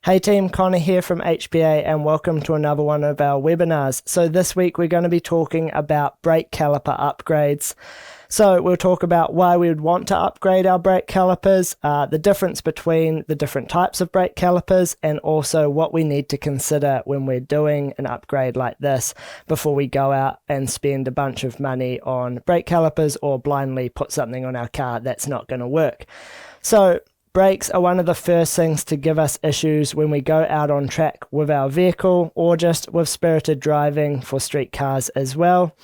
Hey team, Connor here from HPA and welcome to another one of our webinars. So this week we're going to be talking about brake caliper upgrades. So we'll talk about why we would want to upgrade our brake calipers, the difference between the different types of brake calipers, and also what we need to consider when we're doing an upgrade like this before we go out and spend a bunch of money on brake calipers or blindly put something on our car that's not going to work. So brakes are one of the first things to give us issues when we go out on track with our vehicle or just with spirited driving for street cars as well.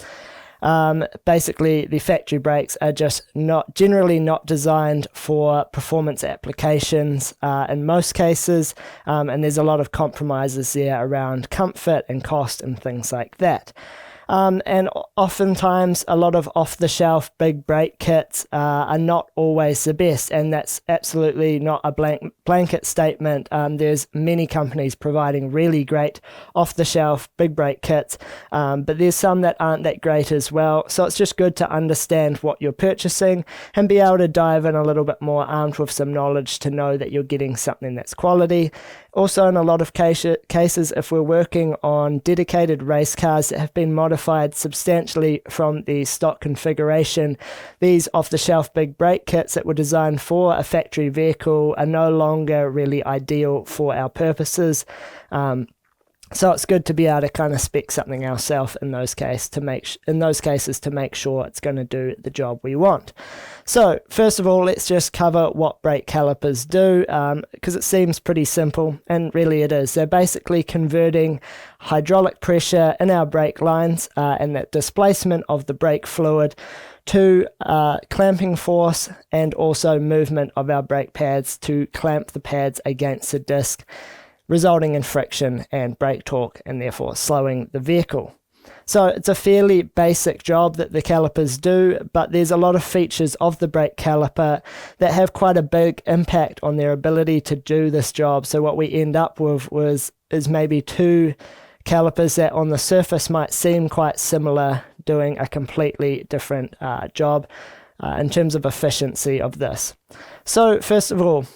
Basically, the factory brakes are just generally not designed for performance applications in most cases, and there's a lot of compromises there around comfort and cost and things like that. And oftentimes a lot of off-the-shelf big brake kits are not always the best, and that's absolutely not a blanket statement. There's many companies providing really great off-the-shelf big brake kits, but there's some that aren't that great as well. So it's just good to understand what you're purchasing and be able to dive in a little bit more armed with some knowledge to know that you're getting something that's quality. Also, in a lot of cases, if we're working on dedicated race cars that have been modified substantially from the stock configuration, these off-the-shelf big brake kits that were designed for a factory vehicle are no longer really ideal for our purposes. So it's good to be able to kind of spec something ourselves in those cases to make sure it's going to do the job we want. So first of all, let's just cover what brake calipers do, because it seems pretty simple, and really it is. They're basically converting hydraulic pressure in our brake lines and that displacement of the brake fluid to clamping force and also movement of our brake pads to clamp the pads against the disc, resulting in friction and brake torque and therefore slowing the vehicle. So it's a fairly basic job that the calipers do, but there's a lot of features of the brake caliper that have quite a big impact on their ability to do this job. So what we end up with is maybe two calipers that on the surface might seem quite similar, doing a completely different job in terms of efficiency of this. So first of all,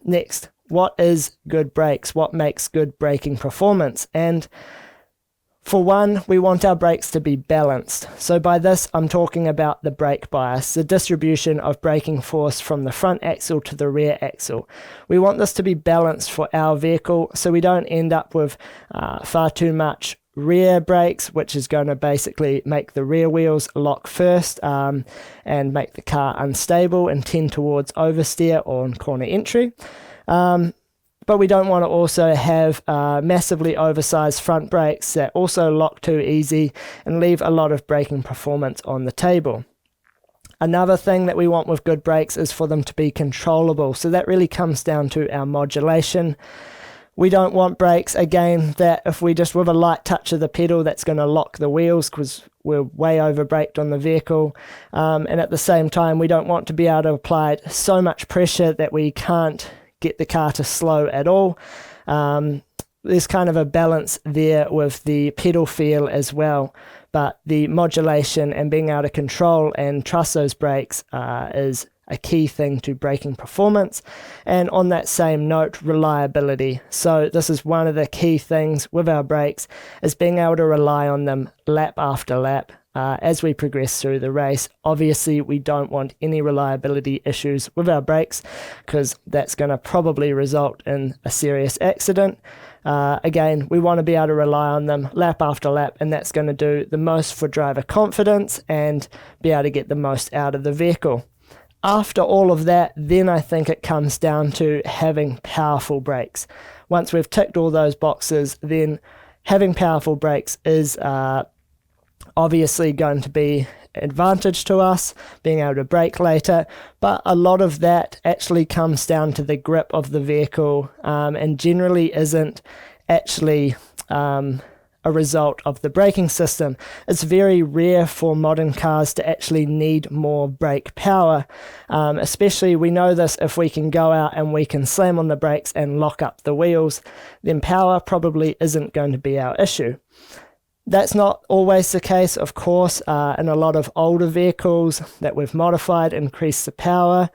next, what is good brakes? What makes good braking performance? And for one, we want our brakes to be balanced. So by this, I'm talking about the brake bias, the distribution of braking force from the front axle to the rear axle. We want this to be balanced for our vehicle so we don't end up with far too much rear brakes, which is going to basically make the rear wheels lock first and make the car unstable and tend towards oversteer or on corner entry. But we don't want to also have massively oversized front brakes that also lock too easy and leave a lot of braking performance on the table. Another thing that we want with good brakes is for them to be controllable. So that really comes down to our modulation. We don't want brakes, again, that if we just with a light touch of the pedal, that's going to lock the wheels because we're way over braked on the vehicle. And at the same time, we don't want to be able to apply so much pressure that we can't get the car to slow at all. There's kind of a balance there with the pedal feel as well, but the modulation and being able to control and trust those brakes is a key thing to braking performance. And on that same note, reliability. So this is one of the key things with our brakes, is being able to rely on them lap after lap as we progress through the race. Obviously, we don't want any reliability issues with our brakes because that's going to probably result in a serious accident. Again, we want to be able to rely on them lap after lap, and that's going to do the most for driver confidence and be able to get the most out of the vehicle. After all of that, then I think it comes down to having powerful brakes. Once we've ticked all those boxes, then having powerful brakes is obviously going to be advantage to us, being able to brake later, but a lot of that actually comes down to the grip of the vehicle and generally isn't actually a result of the braking system. It's very rare for modern cars to actually need more brake power, especially we know this if we can go out and we can slam on the brakes and lock up the wheels, then power probably isn't going to be our issue. That's not always the case, of course. In a lot of older vehicles that we've modified, increased the power.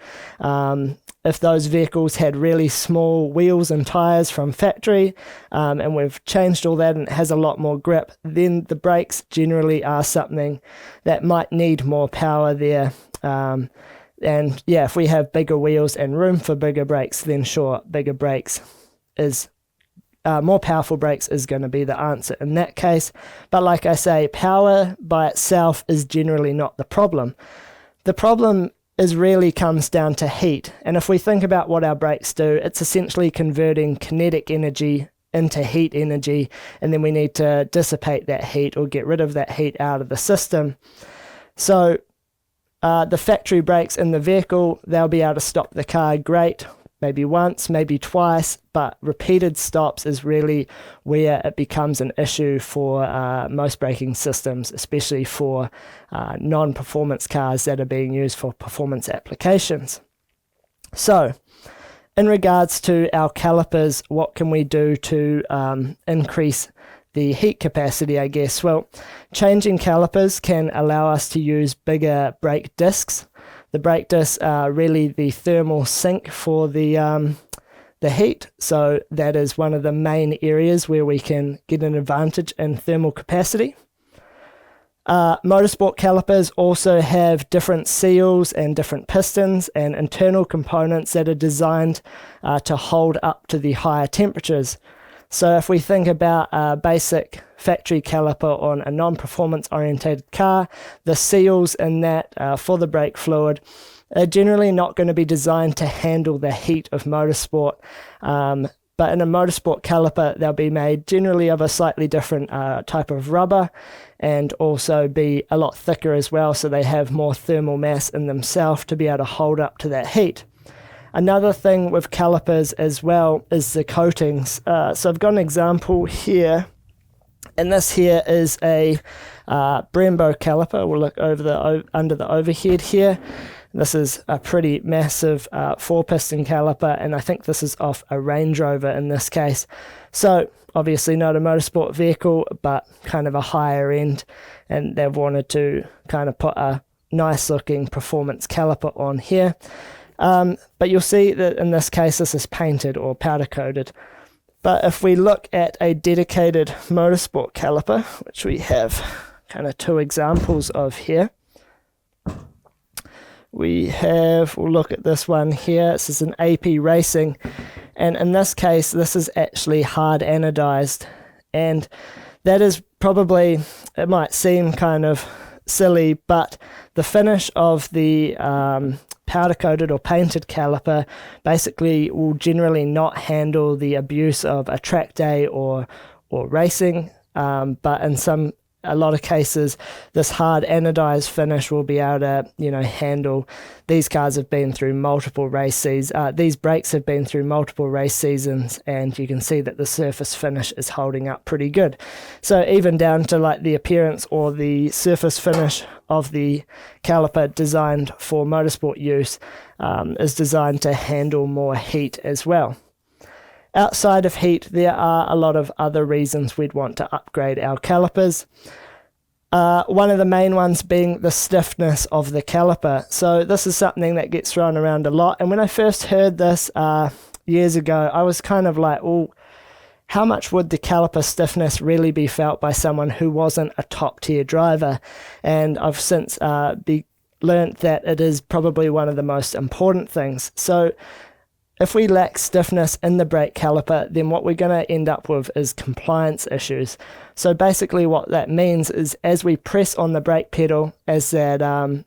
if those vehicles had really small wheels and tyres from factory, and we've changed all that and it has a lot more grip, then the brakes generally are something that might need more power there. And yeah, if we have bigger wheels and room for bigger brakes, then sure, bigger brakes is more powerful brakes is going to be the answer in that case. But like I say, power by itself is generally not the problem. The problem really comes down to heat. And if we think about what our brakes do, it's essentially converting kinetic energy into heat energy, and then we need to dissipate that heat or get rid of that heat out of the system. So the factory brakes in the vehicle, they'll be able to stop the car great, maybe once, maybe twice, but repeated stops is really where it becomes an issue for most braking systems, especially for non-performance cars that are being used for performance applications. So, in regards to our calipers, what can we do to increase the heat capacity, I guess? Well, changing calipers can allow us to use bigger brake discs. The brake discs are really the thermal sink for the heat, so that is one of the main areas where we can get an advantage in thermal capacity. Motorsport calipers also have different seals and different pistons and internal components that are designed to hold up to the higher temperatures. So if we think about a basic factory caliper on a non-performance orientated car, the seals in that for the brake fluid are generally not going to be designed to handle the heat of motorsport. But in a motorsport caliper, they'll be made generally of a slightly different type of rubber and also be a lot thicker as well, so they have more thermal mass in themselves to be able to hold up to that heat. Another thing with calipers as well is the coatings. So I've got an example here, and this here is a Brembo caliper. We'll look over under the overhead here. This is a pretty massive 4-piston caliper, and I think this is off a Range Rover in this case. So obviously not a motorsport vehicle, but kind of a higher end, and they've wanted to kind of put a nice looking performance caliper on here. But you'll see that in this case this is painted or powder coated. But if we look at a dedicated motorsport caliper, which we have kind of 2 examples of here, we'll look at this one here. This is an AP Racing, and in this case this is actually hard anodized, and that is probably, it might seem kind of silly, but the finish of the powder coated or painted caliper basically will generally not handle the abuse of a track day or racing, but in a lot of cases this hard anodized finish will be able to handle. These cars have been through multiple race seasons, these brakes have been through multiple race seasons, and you can see that the surface finish is holding up pretty good. So even down to like the appearance or the surface finish of the caliper designed for motorsport use is designed to handle more heat as well. Outside of heat, there are a lot of other reasons we'd want to upgrade our calipers. One of the main ones being the stiffness of the caliper. So this is something that gets thrown around a lot, and when I first heard this years ago, I was kind of like, well, how much would the caliper stiffness really be felt by someone who wasn't a top tier driver? And I've since learnt that it is probably one of the most important things. So if we lack stiffness in the brake caliper, then what we're going to end up with is compliance issues. So basically what that means is as we press on the brake pedal, as that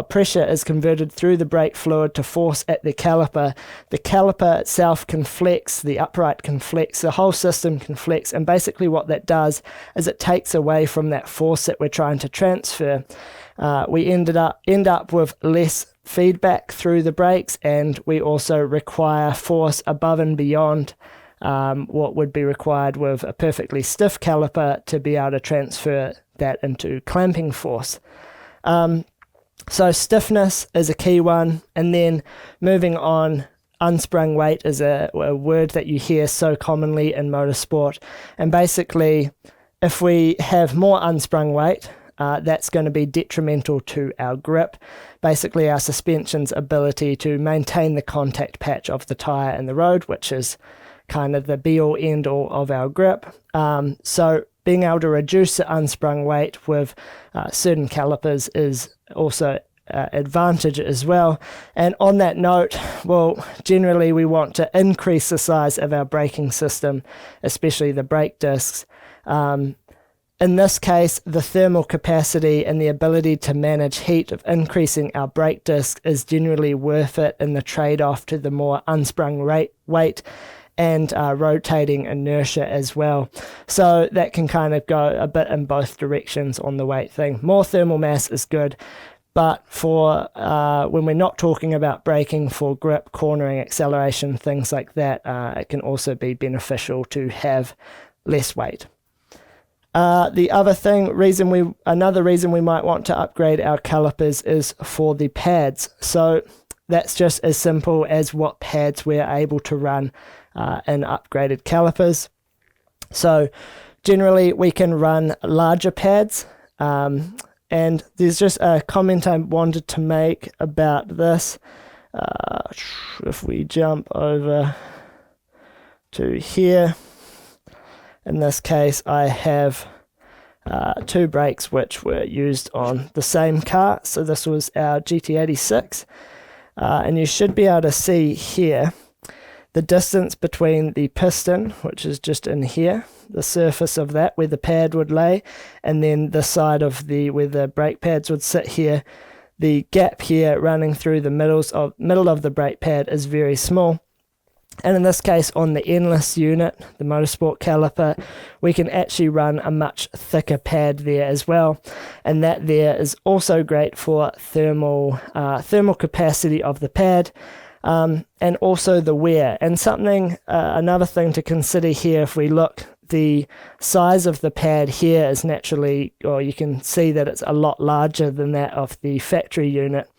pressure is converted through the brake fluid to force at the caliper itself can flex, the upright can flex, the whole system can flex, and basically what that does is it takes away from that force that we're trying to transfer. We end up with less feedback through the brakes, and we also require force above and beyond what would be required with a perfectly stiff caliper to be able to transfer that into clamping force. So stiffness is a key one, and then moving on, unsprung weight is a word that you hear so commonly in motorsport, and basically if we have more unsprung weight, that's going to be detrimental to our grip, basically our suspension's ability to maintain the contact patch of the tyre and the road, which is kind of the be-all end-all of our grip. So being able to reduce the unsprung weight with certain calipers is also advantage as well. And on that note, well, generally we want to increase the size of our braking system, especially the brake discs. In this case, the thermal capacity and the ability to manage heat of increasing our brake disc is generally worth it in the trade-off to the more unsprung weight and rotating inertia as well. So that can kind of go a bit in both directions on the weight thing. More thermal mass is good, but for when we're not talking about braking, for grip, cornering, acceleration, things like that, it can also be beneficial to have less weight. The other thing, another reason we might want to upgrade our calipers is for the pads. So that's just as simple as what pads we're able to run in upgraded calipers. So generally we can run larger pads, and there's just a comment I wanted to make about this. If we jump over to here, in this case I have two brakes which were used on the same car. So this was our GT86, and you should be able to see here the distance between the piston, which is just in here, the surface of that where the pad would lay, and then the side of where the brake pads would sit here. The gap here running through the middle of the brake pad is very small. And in this case, on the endless unit, the Motorsport caliper, we can actually run a much thicker pad there as well. And that there is also great for thermal capacity of the pad, and also the wear. And another thing to consider here, if we look, the size of the pad here is naturally, or you can see that it's a lot larger than that of the factory unit.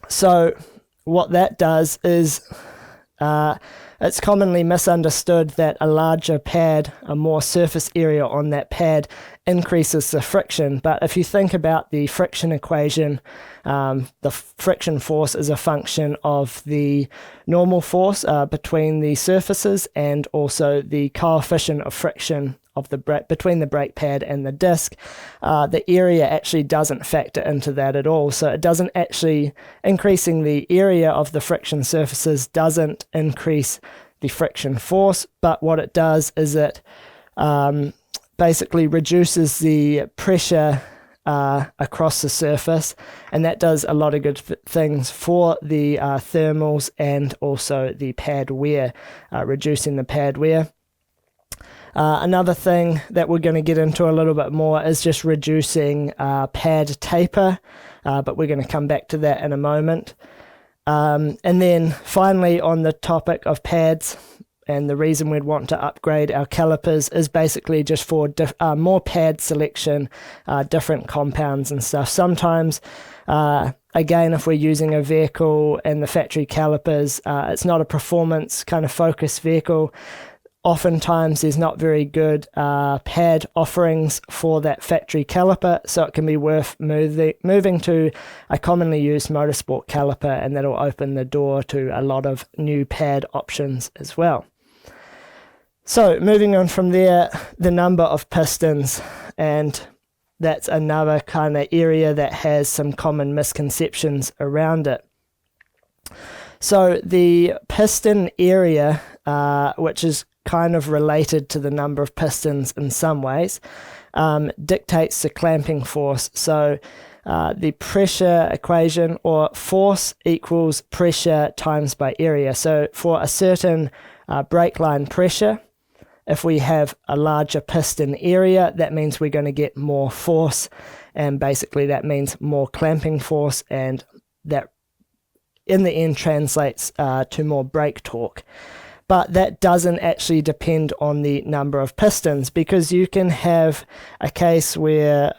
So what that does is it's commonly misunderstood that a larger pad, a more surface area on that pad, increases the friction. But if you think about the friction equation, the friction force is a function of the normal force between the surfaces and also the coefficient of friction of between the brake pad and the disc. The area actually doesn't factor into that at all. So it doesn't actually, increasing the area of the friction surfaces doesn't increase the friction force, but what it does is it basically reduces the pressure across the surface, and that does a lot of good things for the thermals and also the pad wear, reducing the pad wear. Another thing that we're going to get into a little bit more is just reducing pad taper, but we're going to come back to that in a moment. And then finally, on the topic of pads, and the reason we'd want to upgrade our calipers is basically just for more pad selection, different compounds and stuff. Sometimes, again, if we're using a vehicle and the factory calipers, it's not a performance kind of focused vehicle. Oftentimes there's not very good pad offerings for that factory caliper, so it can be worth moving to a commonly used Motorsport caliper, and that'll open the door to a lot of new pad options as well. So moving on from there, the number of pistons, and that's another kind of area that has some common misconceptions around it. So the piston area, which is kind of related to the number of pistons in some ways, dictates the clamping force. So the pressure equation, or force equals pressure times by area. So for a certain brake line pressure, if we have a larger piston area, that means we're going to get more force, and basically that means more clamping force, and that in the end translates to more brake torque. But that doesn't actually depend on the number of pistons, because you can have a case where,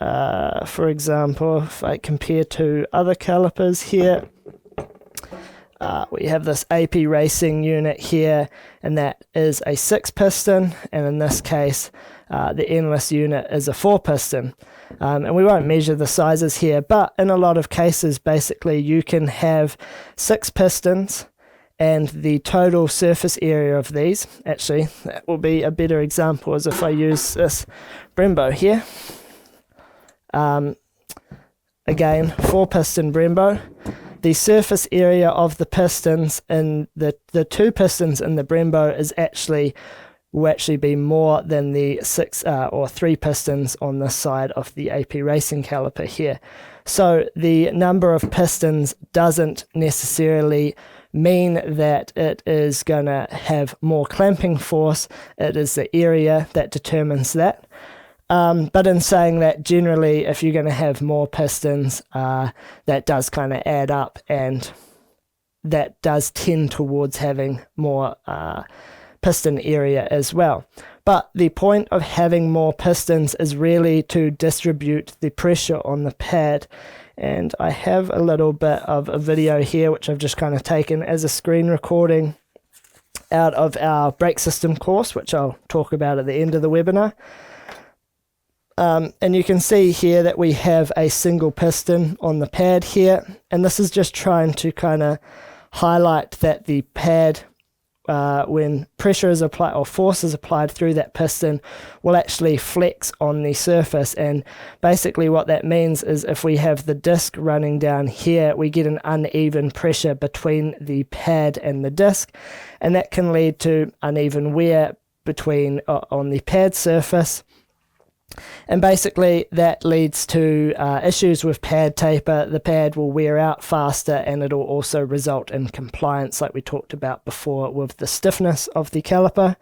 for example, if I compare to other calipers here, we have this AP Racing unit here, and that is a 6 piston, and in this case the endless unit is a 4-piston. And we won't measure the sizes here, but in a lot of cases, basically, you can have 6 pistons, and the total surface area of these, actually, that will be a better example as if I use this Brembo here. Again, 4-piston Brembo. The surface area of the pistons in the 2 pistons in the Brembo will actually be more than the 6 or 3 pistons on this side of the AP racing caliper here. So the number of pistons doesn't necessarily mean that it is going to have more clamping force. It is the area that determines that. But in saying that, generally, if you're going to have more pistons, that does kind of add up, and that does tend towards having more piston area as well. But the point of having more pistons is really to distribute the pressure on the pad. And I have a little bit of a video here, which I've just kind of taken as a screen recording out of our brake system course, which I'll talk about at the end of the webinar. And you can see here that we have a single piston on the pad here, and this is just trying to kind of highlight that the pad, when pressure is applied or force is applied through that piston, will actually flex on the surface. And basically what that means is if we have the disc running down here, we get an uneven pressure between the pad and the disc, and that can lead to uneven wear between on the pad surface. And basically that leads to issues with pad taper. The pad will wear out faster, and it'll also result in compliance like we talked about before with the stiffness of the caliper.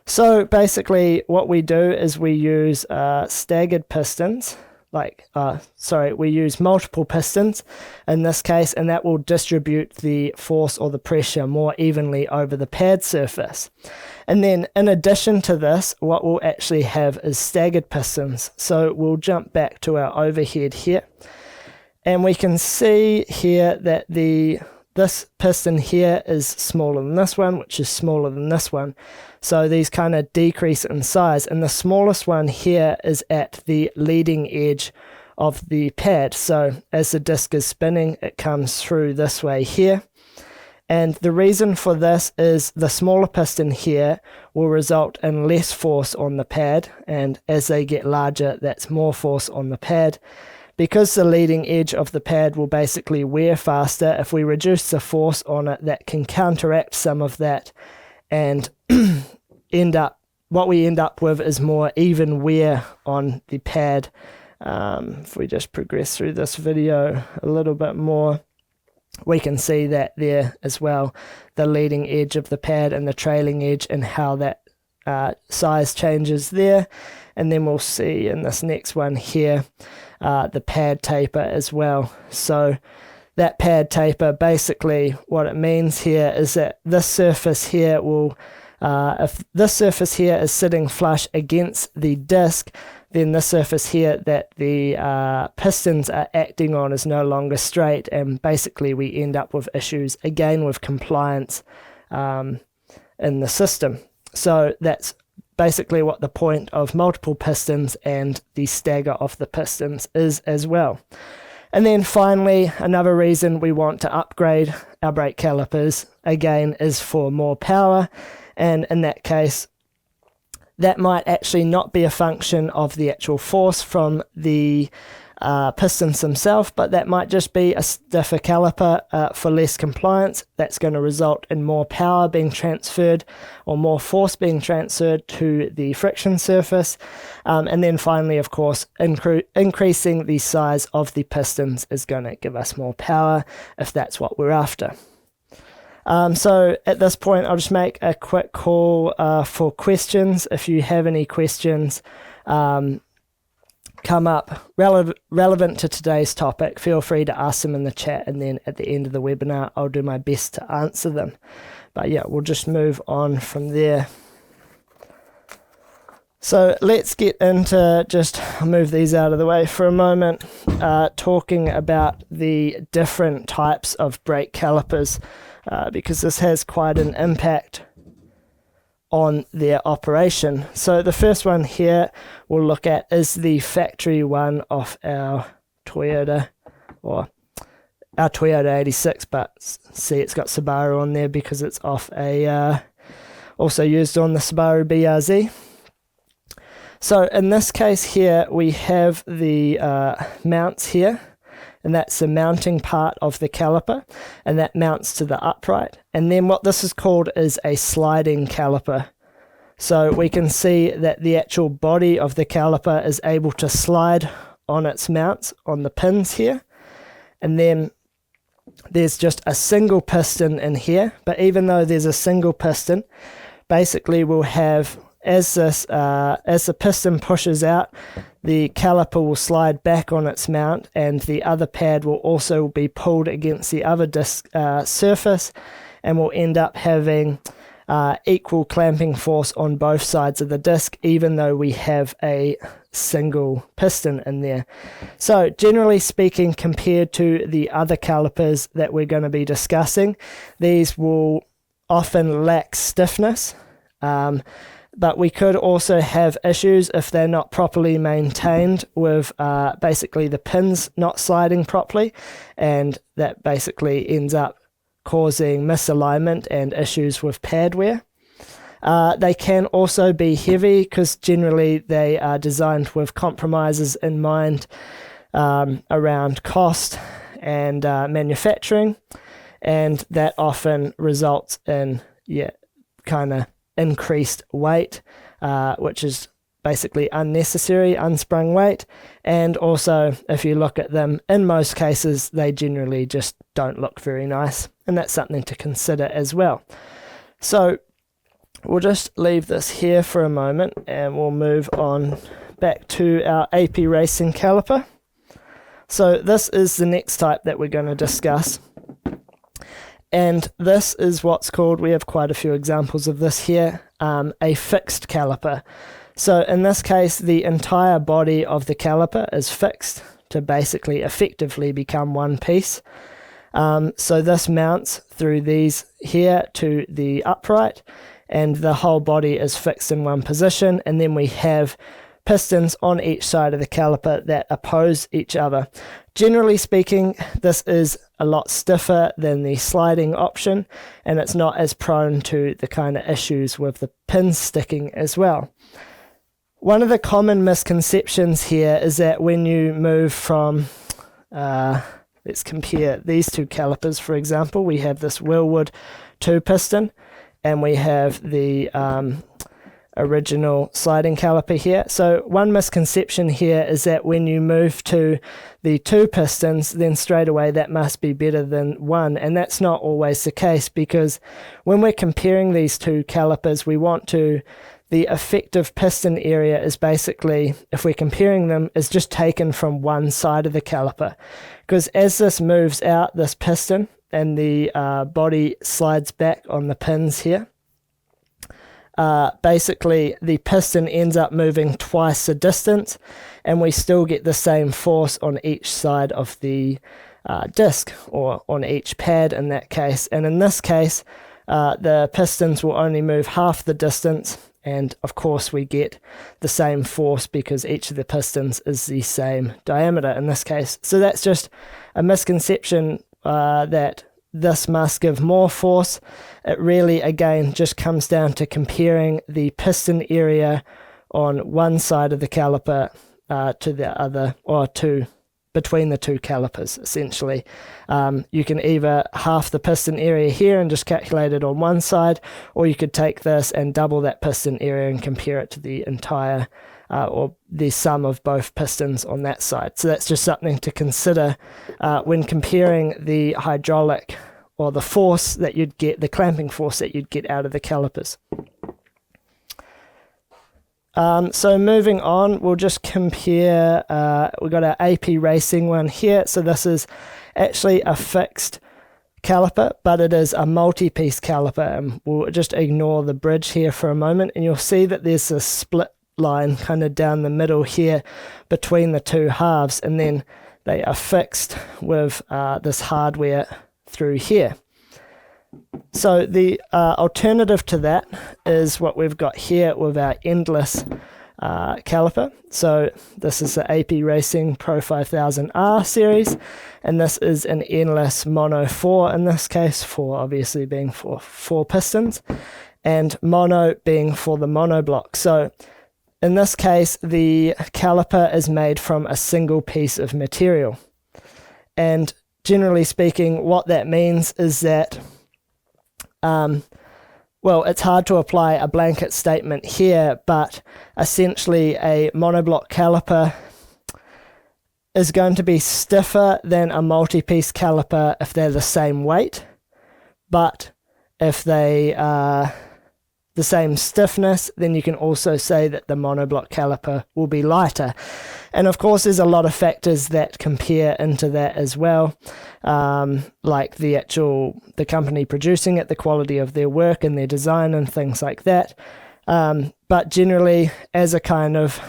So basically what we do is we use staggered pistons, we use multiple pistons in this case, and that will distribute the force or the pressure more evenly over the pad surface. And then in addition to this, what we'll actually have is staggered pistons. So we'll jump back to our overhead here, and we can see here that this piston here is smaller than this one, which is smaller than this one. So these kind of decrease in size, and the smallest one here is at the leading edge of the pad. So as the disc is spinning, it comes through this way here. And the reason for this is the smaller piston here will result in less force on the pad, and as they get larger, that's more force on the pad. Because the leading edge of the pad will basically wear faster, if we reduce the force on it, that can counteract some of that, and what we end up with is more even wear on the pad. If we just progress through this video a little bit more, we can see that there as well, the leading edge of the pad and the trailing edge, and how that size changes there. And then we'll see in this next one here, the pad taper as well. So that pad taper, basically what it means here is that this surface here will, if this surface here is sitting flush against the disc, then the surface here that the pistons are acting on is no longer straight, and basically we end up with issues again with compliance in the system. So that's basically what the point of multiple pistons and the stagger of the pistons is as well. And then finally, another reason we want to upgrade our brake calipers again is for more power, and in that case that might actually not be a function of the actual force from the pistons themselves, but that might just be a stiffer caliper for less compliance. That's going to result in more power being transferred, or more force being transferred to the friction surface. And then finally, of course, increasing the size of the pistons is going to give us more power if that's what we're after. So at this point, I'll just make a quick call for questions. If you have any questions come up relevant to today's topic, feel free to ask them in the chat, and then at the end of the webinar, I'll do my best to answer them. But yeah, we'll just move on from there. So let's get into, I'll move these out of the way for a moment, talking about the different types of brake calipers, because this has quite an impact on their operation. So the first one here we'll look at is the factory one off our Toyota, or our Toyota 86, but see it's got Subaru on there because it's off a also used on the Subaru BRZ. So in this case here we have the mounts here, and that's the mounting part of the caliper, and that mounts to the upright. And then what this is called is a sliding caliper. So we can see that the actual body of the caliper is able to slide on its mounts on the pins here, and then there's just a single piston in here. But even though there's a single piston, basically we'll have, as the piston pushes out, the caliper will slide back on its mount, and the other pad will also be pulled against the other disc surface, and we'll end up having equal clamping force on both sides of the disc, even though we have a single piston in there. So generally speaking, compared to the other calipers that we're going to be discussing, these will often lack stiffness. But we could also have issues if they're not properly maintained with basically the pins not sliding properly, and that basically ends up causing misalignment and issues with pad wear. They can also be heavy because generally they are designed with compromises in mind around cost and manufacturing, and that often results in kind of increased weight, which is basically unnecessary, unsprung weight. And also, if you look at them, in most cases, they generally just don't look very nice, and that's something to consider as well. So we'll just leave this here for a moment, and we'll move on back to our AP Racing caliper. So this is the next type that we're going to discuss. And this is what's called, we have quite a few examples of this here, a fixed caliper. So in this case, the entire body of the caliper is fixed to basically effectively become one piece. So this mounts through these here to the upright, and the whole body is fixed in one position. And then we have pistons on each side of the caliper that oppose each other. Generally speaking, this is a lot stiffer than the sliding option, and it's not as prone to the kind of issues with the pins sticking as well. One of the common misconceptions here is that when you move from, let's compare these two calipers, for example. We have this Wilwood 2-piston, and we have the original sliding caliper here. So one misconception here is that when you move to the 2 pistons, then straight away that must be better than 1, and that's not always the case, because when we're comparing these two calipers, we want to, the effective piston area is basically, if we're comparing them, is just taken from one side of the caliper, because as this moves out, this piston, and the body slides back on the pins here, basically the piston ends up moving twice the distance, and we still get the same force on each side of the disc, or on each pad in that case. And in this case, the pistons will only move half the distance, and of course we get the same force because each of the pistons is the same diameter in this case. So that's just a misconception that this must give more force. It really, again, just comes down to comparing the piston area on one side of the caliper to the other, or to between the two calipers, essentially. You can either half the piston area here and just calculate it on one side, or you could take this and double that piston area and compare it to the entire or the sum of both pistons on that side. So that's just something to consider when comparing the hydraulic, or the force that you'd get, the clamping force that you'd get out of the calipers. So moving on, we'll just compare, we've got our AP Racing one here. So this is actually a fixed caliper, but it is a multi-piece caliper, and we'll just ignore the bridge here for a moment, and you'll see that there's a split line kind of down the middle here between the two halves, and then they are fixed with this hardware through here. So the alternative to that is what we've got here with our endless caliper. So this is the AP Racing Pro 5000R series, and this is an endless mono 4 in this case, 4 obviously being for 4 pistons, and mono being for the monoblock. So in this case, the caliper is made from a single piece of material. And generally speaking, what that means is that well, it's hard to apply a blanket statement here, but essentially a monoblock caliper is going to be stiffer than a multi-piece caliper if they're the same weight, but if they are the same stiffness, then you can also say that the monoblock caliper will be lighter. And of course, there's a lot of factors that compare into that as well, like the company producing it, the quality of their work and their design and things like that. But generally, as a kind of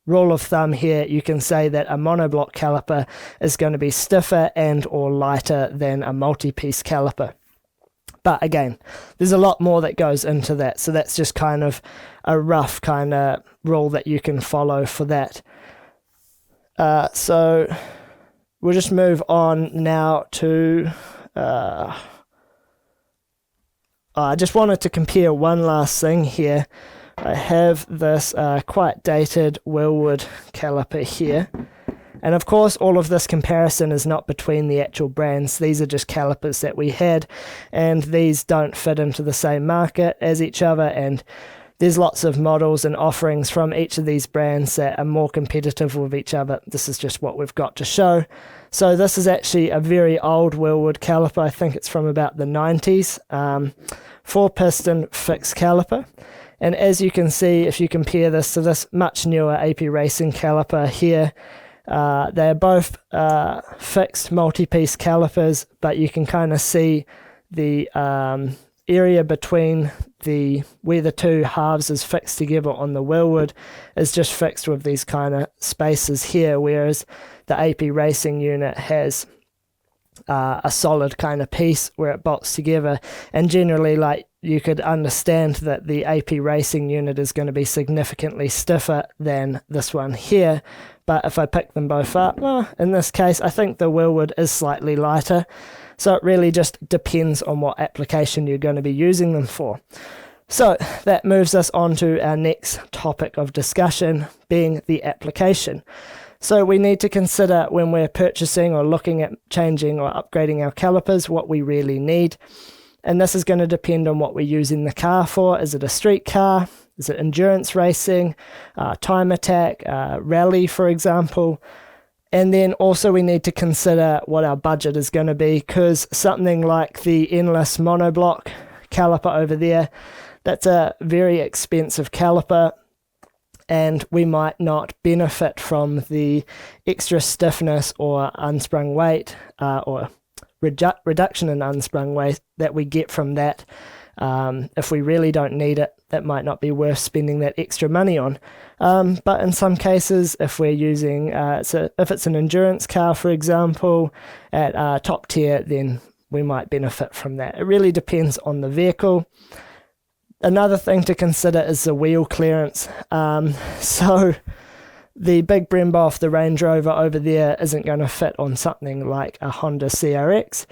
rule of thumb here, you can say that a monoblock caliper is going to be stiffer and or lighter than a multi-piece caliper. But again, there's a lot more that goes into that. So that's just kind of a rough kind of rule that you can follow for that. So we'll just move on now to... I just wanted to compare one last thing here. I have this quite dated Wilwood caliper here. And of course, all of this comparison is not between the actual brands. These are just calipers that we had, and these don't fit into the same market as each other. And there's lots of models and offerings from each of these brands that are more competitive with each other. This is just what we've got to show. So this is actually a very old Wilwood caliper. I think it's from about the 90s. 4-piston fixed caliper. And as you can see, if you compare this to this much newer AP Racing caliper here, they're both fixed multi-piece calipers, but you can kind of see the area between where the two halves is fixed together on the Wilwood is just fixed with these kind of spaces here, whereas the AP Racing unit has a solid kind of piece where it bolts together. And generally, like, you could understand that the AP Racing unit is going to be significantly stiffer than this one here. But if I pick them both up, well, in this case, I think the Wilwood is slightly lighter. So it really just depends on what application you're going to be using them for. So that moves us on to our next topic of discussion, being the application. So we need to consider when we're purchasing or looking at changing or upgrading our calipers, what we really need. And this is going to depend on what we're using the car for. Is it a street car? Is it endurance racing, time attack, rally, for example? And then also we need to consider what our budget is going to be, because something like the endless monoblock caliper over there, that's a very expensive caliper, and we might not benefit from the extra stiffness or unsprung weight or reduction in unsprung weight that we get from that. If we really don't need it, that might not be worth spending that extra money on. But in some cases, if we're using, if it's an endurance car, for example, at top tier, then we might benefit from that. It really depends on the vehicle. Another thing to consider is the wheel clearance. So the big Brembo off the Range Rover over there isn't going to fit on something like a Honda CRX.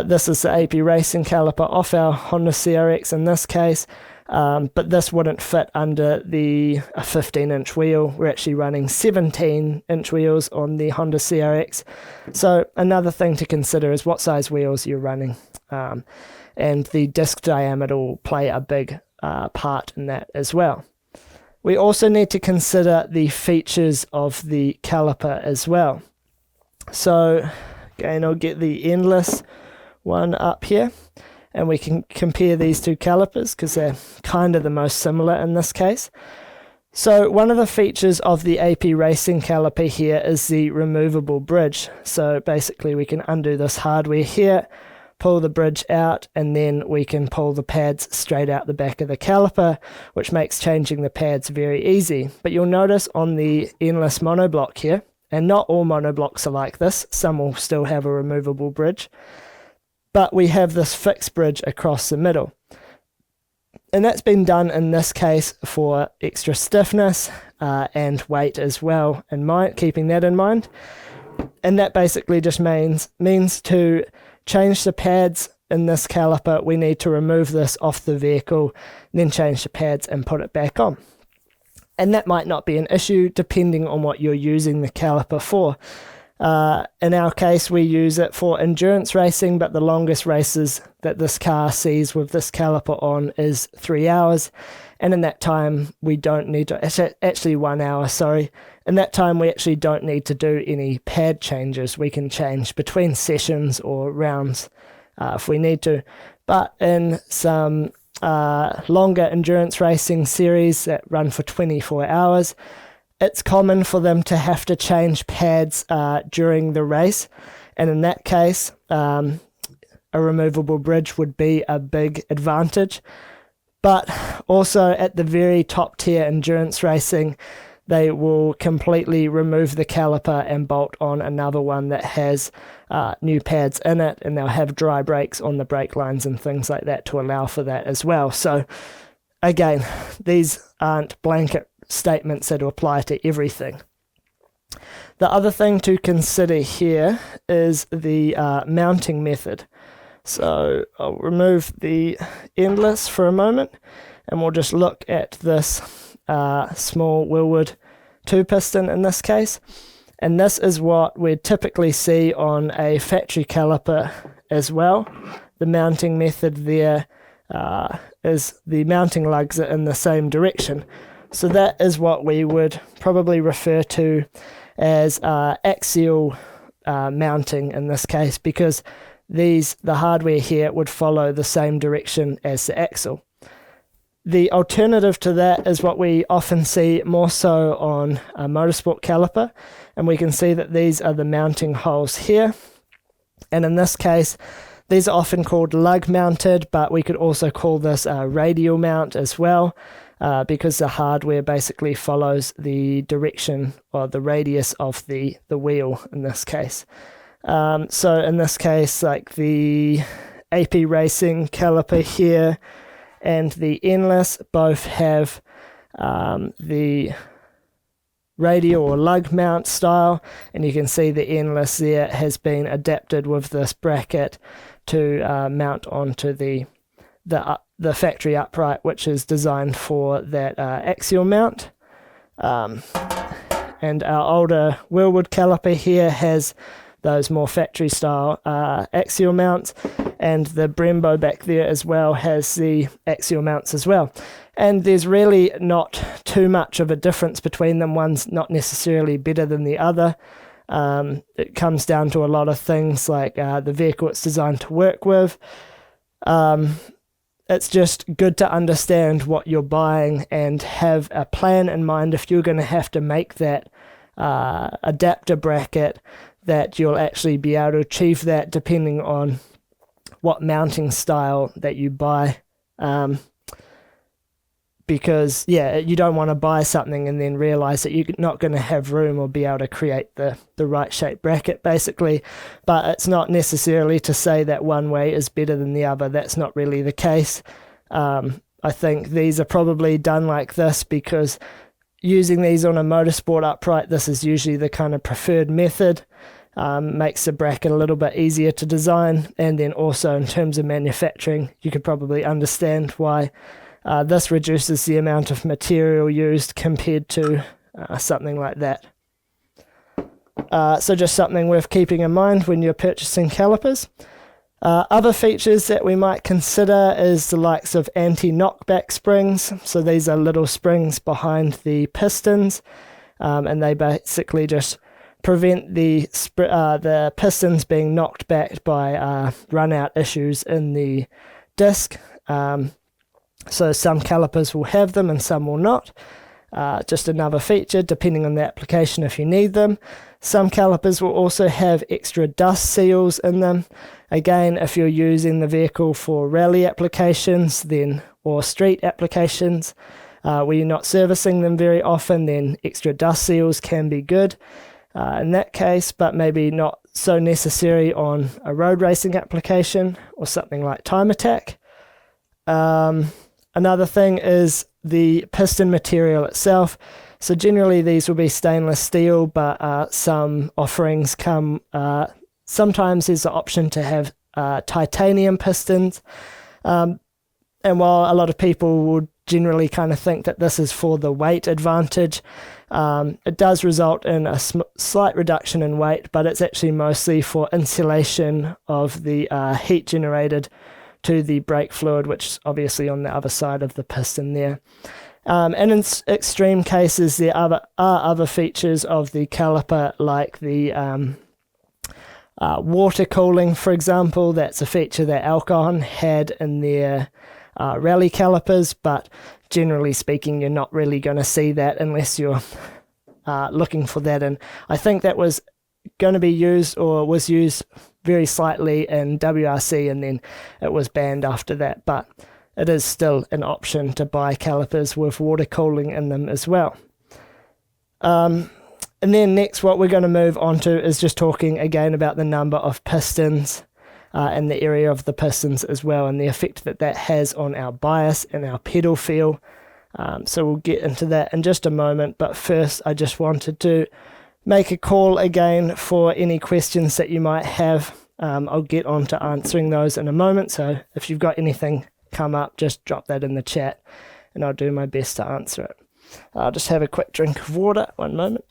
This is the AP Racing caliper off our Honda CRX in this case, but this wouldn't fit under a 15-inch wheel. We're actually running 17-inch wheels on the Honda CRX. So another thing to consider is what size wheels you're running, and the disc diameter will play a big part in that as well. We also need to consider the features of the caliper as well. So again, I'll get the endless one up here, and we can compare these two calipers because they're kind of the most similar in this case. So one of the features of the AP Racing caliper here is the removable bridge. So basically we can undo this hardware here, pull the bridge out, and then we can pull the pads straight out the back of the caliper, which makes changing the pads very easy. But you'll notice on the endless monoblock here, and not all monoblocks are like this, some will still have a removable bridge, but we have this fixed bridge across the middle. And that's been done in this case for extra stiffness and weight as well, keeping that in mind. And that basically just means to change the pads in this caliper, we need to remove this off the vehicle, then change the pads and put it back on. And that might not be an issue depending on what you're using the caliper for. In our case, we use it for endurance racing, but the longest races that this car sees with this caliper on is 3 hours. And in that time, we don't need to, actually 1 hour, sorry. In that time, we actually don't need to do any pad changes. We can change between sessions or rounds if we need to. But in some longer endurance racing series that run for 24 hours, it's common for them to have to change pads during the race. And in that case, a removable bridge would be a big advantage. But also at the very top tier endurance racing, they will completely remove the caliper and bolt on another one that has new pads in it, and they'll have dry brakes on the brake lines and things like that to allow for that as well. So again, these aren't blanket statements that apply to everything. The other thing to consider here is the mounting method. So I'll remove the endless for a moment, and we'll just look at this small Wilwood 2-piston in this case. And this is what we'd typically see on a factory caliper as well. The mounting method there is the mounting lugs are in the same direction. So that is what we would probably refer to as axial mounting in this case, because the hardware here would follow the same direction as the axle. The alternative to that is what we often see more so on a Motorsport caliper, and we can see that these are the mounting holes here. And in this case, these are often called lug mounted, but we could also call this a radial mount as well, because the hardware basically follows the direction or the radius of the wheel in this case. So in this case, like the AP Racing caliper here and the endless both have the radial or lug mount style, and you can see the endless there has been adapted with this bracket to mount onto the factory upright, which is designed for that axial mount. And our older Wilwood caliper here has those more factory style axial mounts, and the Brembo back there as well has the axial mounts as well. And there's really not too much of a difference between them. One's not necessarily better than the other. It comes down to a lot of things like the vehicle it's designed to work with. It's just good to understand what you're buying and have a plan in mind if you're going to have to make that adapter bracket, that you'll actually be able to achieve that depending on what mounting style that you buy. Because, you don't want to buy something and then realize that you're not going to have room or be able to create the right shape bracket, basically. But it's not necessarily to say that one way is better than the other. That's not really the case. I think these are probably done like this because using these on a Motorsport upright, this is usually the kind of preferred method. Makes the bracket a little bit easier to design, and then also in terms of manufacturing, you could probably understand why this reduces the amount of material used compared to something like that. So just something worth keeping in mind when you're purchasing calipers. Other features that we might consider is the likes of anti-knockback springs. So these are little springs behind the pistons, and they basically just prevent the pistons being knocked back by run-out issues in the disc. So some calipers will have them and some will not. Just another feature depending on the application if you need them. Some calipers will also have extra dust seals in them. Again, if you're using the vehicle for rally applications or street applications where you're not servicing them very often, then extra dust seals can be good. in that case, but maybe not so necessary on a road racing application or something like time attack. Another thing is the piston material itself. So generally these will be stainless steel, but some offerings come, sometimes there's the option to have titanium pistons. And while a lot of people would generally kind of think that this is for the weight advantage, it does result in a slight reduction in weight, but it's actually mostly for insulation of the heat generated to the brake fluid, which is obviously on the other side of the piston there. And in extreme cases, there are other features of the caliper, like the water cooling, for example. That's a feature that Alcon had in their rally calipers, but generally speaking, you're not really going to see that unless you're looking for that. And I think that was going to be used, or was used very slightly in WRC, and then it was banned after that. But it is still an option to buy calipers with water cooling in them as well. And then next, what we're going to move on to is just talking again about the number of pistons and the area of the pistons as well, and the effect that that has on our bias and our pedal feel. So we'll get into that in just a moment, but first I just wanted to make a call again for any questions that you might have. I'll get on to answering those in a moment, so if you've got anything come up, just drop that in the chat and I'll do my best to answer it. I'll just have a quick drink of water, one moment.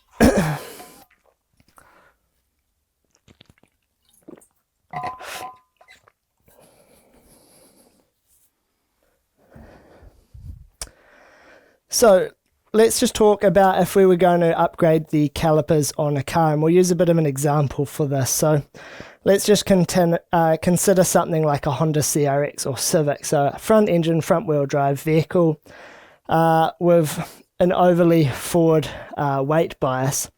So let's just talk about if we were going to upgrade the calipers on a car, and we'll use a bit of an example for this. So let's just consider something like a Honda CRX or Civic, so a front engine, front wheel drive vehicle with an overly forward weight bias.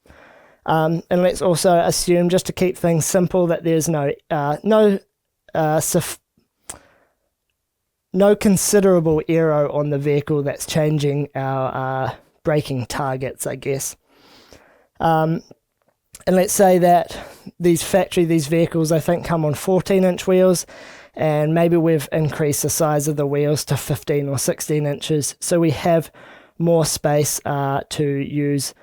And let's also assume, just to keep things simple, that there's no considerable aero on the vehicle that's changing our braking targets, I guess. And let's say that these vehicles, I think, come on 14-inch wheels, and maybe we've increased the size of the wheels to 15 or 16 inches, so we have more space to use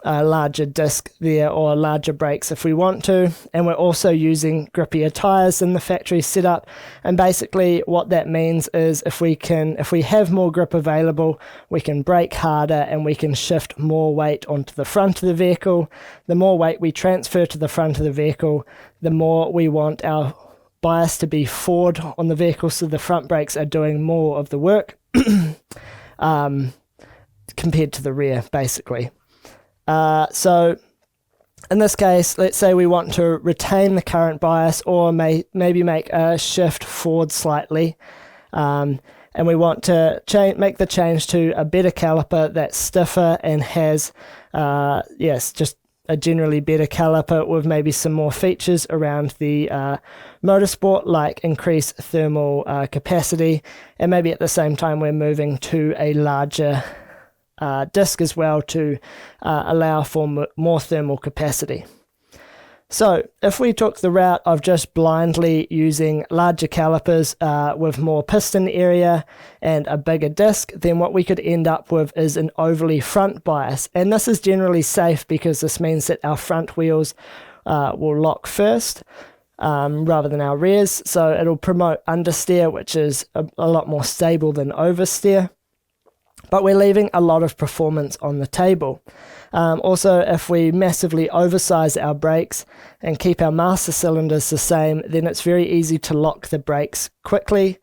a larger disc there, or larger brakes if we want to. And we're also using grippier tires in the factory setup, and basically what that means is if we have more grip available, we can brake harder and we can shift more weight onto the front of the vehicle. The more weight we transfer to the front of the vehicle, the more we want our bias to be forward on the vehicle, so the front brakes are doing more of the work compared to the rear, basically. So in this case, let's say we want to retain the current bias, or maybe make a shift forward slightly, and we want to make the change to a better caliper that's stiffer and has just a generally better caliper with maybe some more features around the Motorsport, like increased thermal capacity, and maybe at the same time we're moving to a larger disc as well to allow for more thermal capacity. So if we took the route of just blindly using larger calipers with more piston area and a bigger disc, then what we could end up with is an overly front bias. And this is generally safe because this means that our front wheels will lock first rather than our rears. So it'll promote understeer, which is a lot more stable than oversteer. But we're leaving a lot of performance on the table. Also, if we massively oversize our brakes and keep our master cylinders the same, then it's very easy to lock the brakes quickly.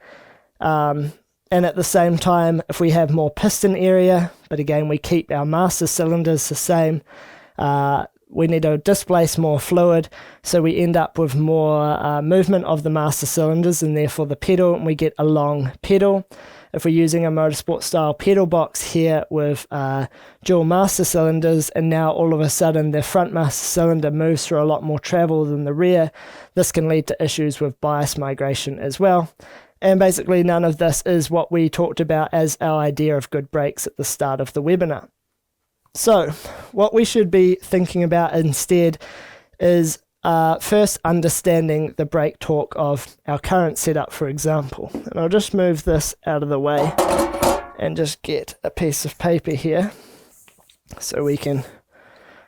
And at the same time, if we have more piston area, but again, we keep our master cylinders the same, we need to displace more fluid, so we end up with more movement of the master cylinders and therefore the pedal, and we get a long pedal. If we're using a Motorsport style pedal box here with dual master cylinders, and now all of a sudden the front master cylinder moves through a lot more travel than the rear, this can lead to issues with bias migration as well. And basically none of this is what we talked about as our idea of good brakes at the start of the webinar. So what we should be thinking about instead is first understanding the brake torque of our current setup, for example. And I'll just move this out of the way and just get a piece of paper here so we can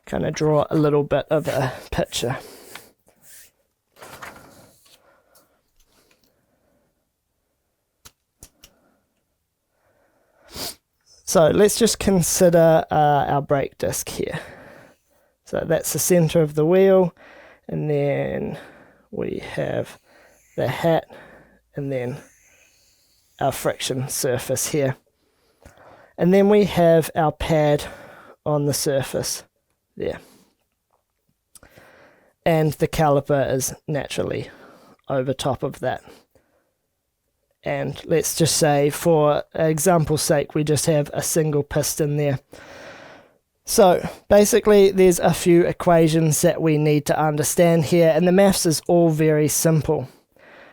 kind of draw a little bit of a picture. So let's just consider our brake disc here. So that's the center of the wheel, and then we have the hat, and then our friction surface here. And then we have our pad on the surface there. And the caliper is naturally over top of that. And let's just say, for example's sake, we just have a single piston there. So basically there's a few equations that we need to understand here, and the maths is all very simple.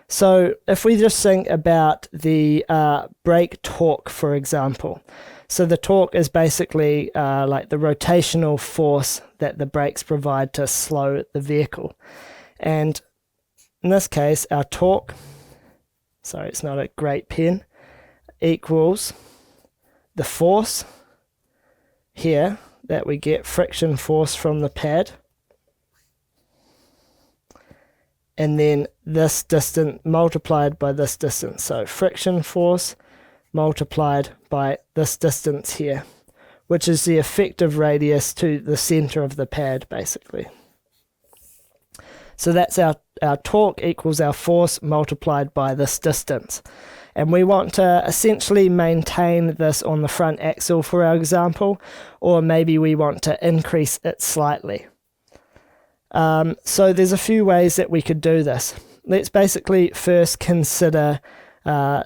So if we just think about the brake torque, for example. So the torque is basically like the rotational force that the brakes provide to slow the vehicle. And in this case, our torque, sorry, it's not a great pen, equals the force here that we get, friction force from the pad, and then this distance multiplied by this distance. So friction force multiplied by this distance here, which is the effective radius to the center of the pad, basically. So that's our torque equals our force multiplied by this distance. And we want to essentially maintain this on the front axle, for our example, or maybe we want to increase it slightly. So there's a few ways that we could do this. Let's basically first consider, well,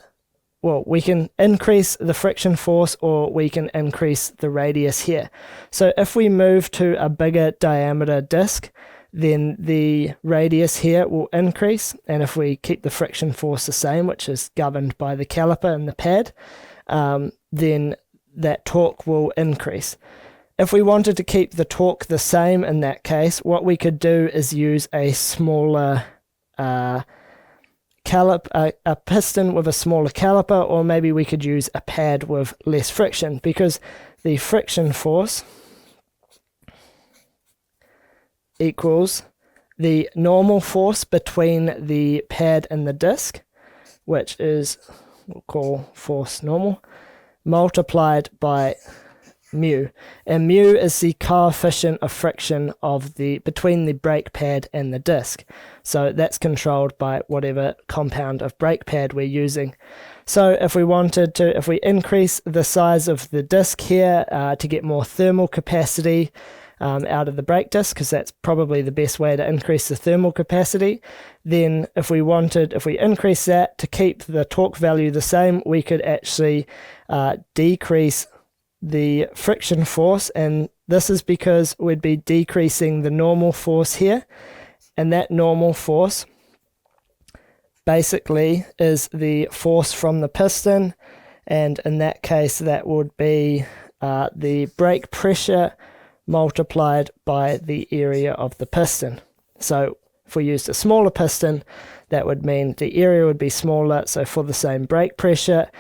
we can increase the friction force or we can increase the radius here. So if we move to a bigger diameter disc, then the radius here will increase, and if we keep the friction force the same, which is governed by the caliper and the pad, then that torque will increase. If we wanted to keep the torque the same in that case, what we could do is use a smaller a piston with a smaller caliper, or maybe we could use a pad with less friction, because the friction force equals the normal force between the pad and the disc, which is, we'll call force normal, multiplied by mu. And mu is the coefficient of friction of between the brake pad and the disc. So that's controlled by whatever compound of brake pad we're using. So if we increase the size of the disc here to get more thermal capacity out of the brake disc, because that's probably the best way to increase the thermal capacity, then if we increase that to keep the torque value the same, we could actually decrease the friction force, and this is because we'd be decreasing the normal force here, and that normal force basically is the force from the piston, and in that case that would be the brake pressure multiplied by the area of the piston. So if we used a smaller piston, that would mean the area would be smaller, so for the same brake pressure,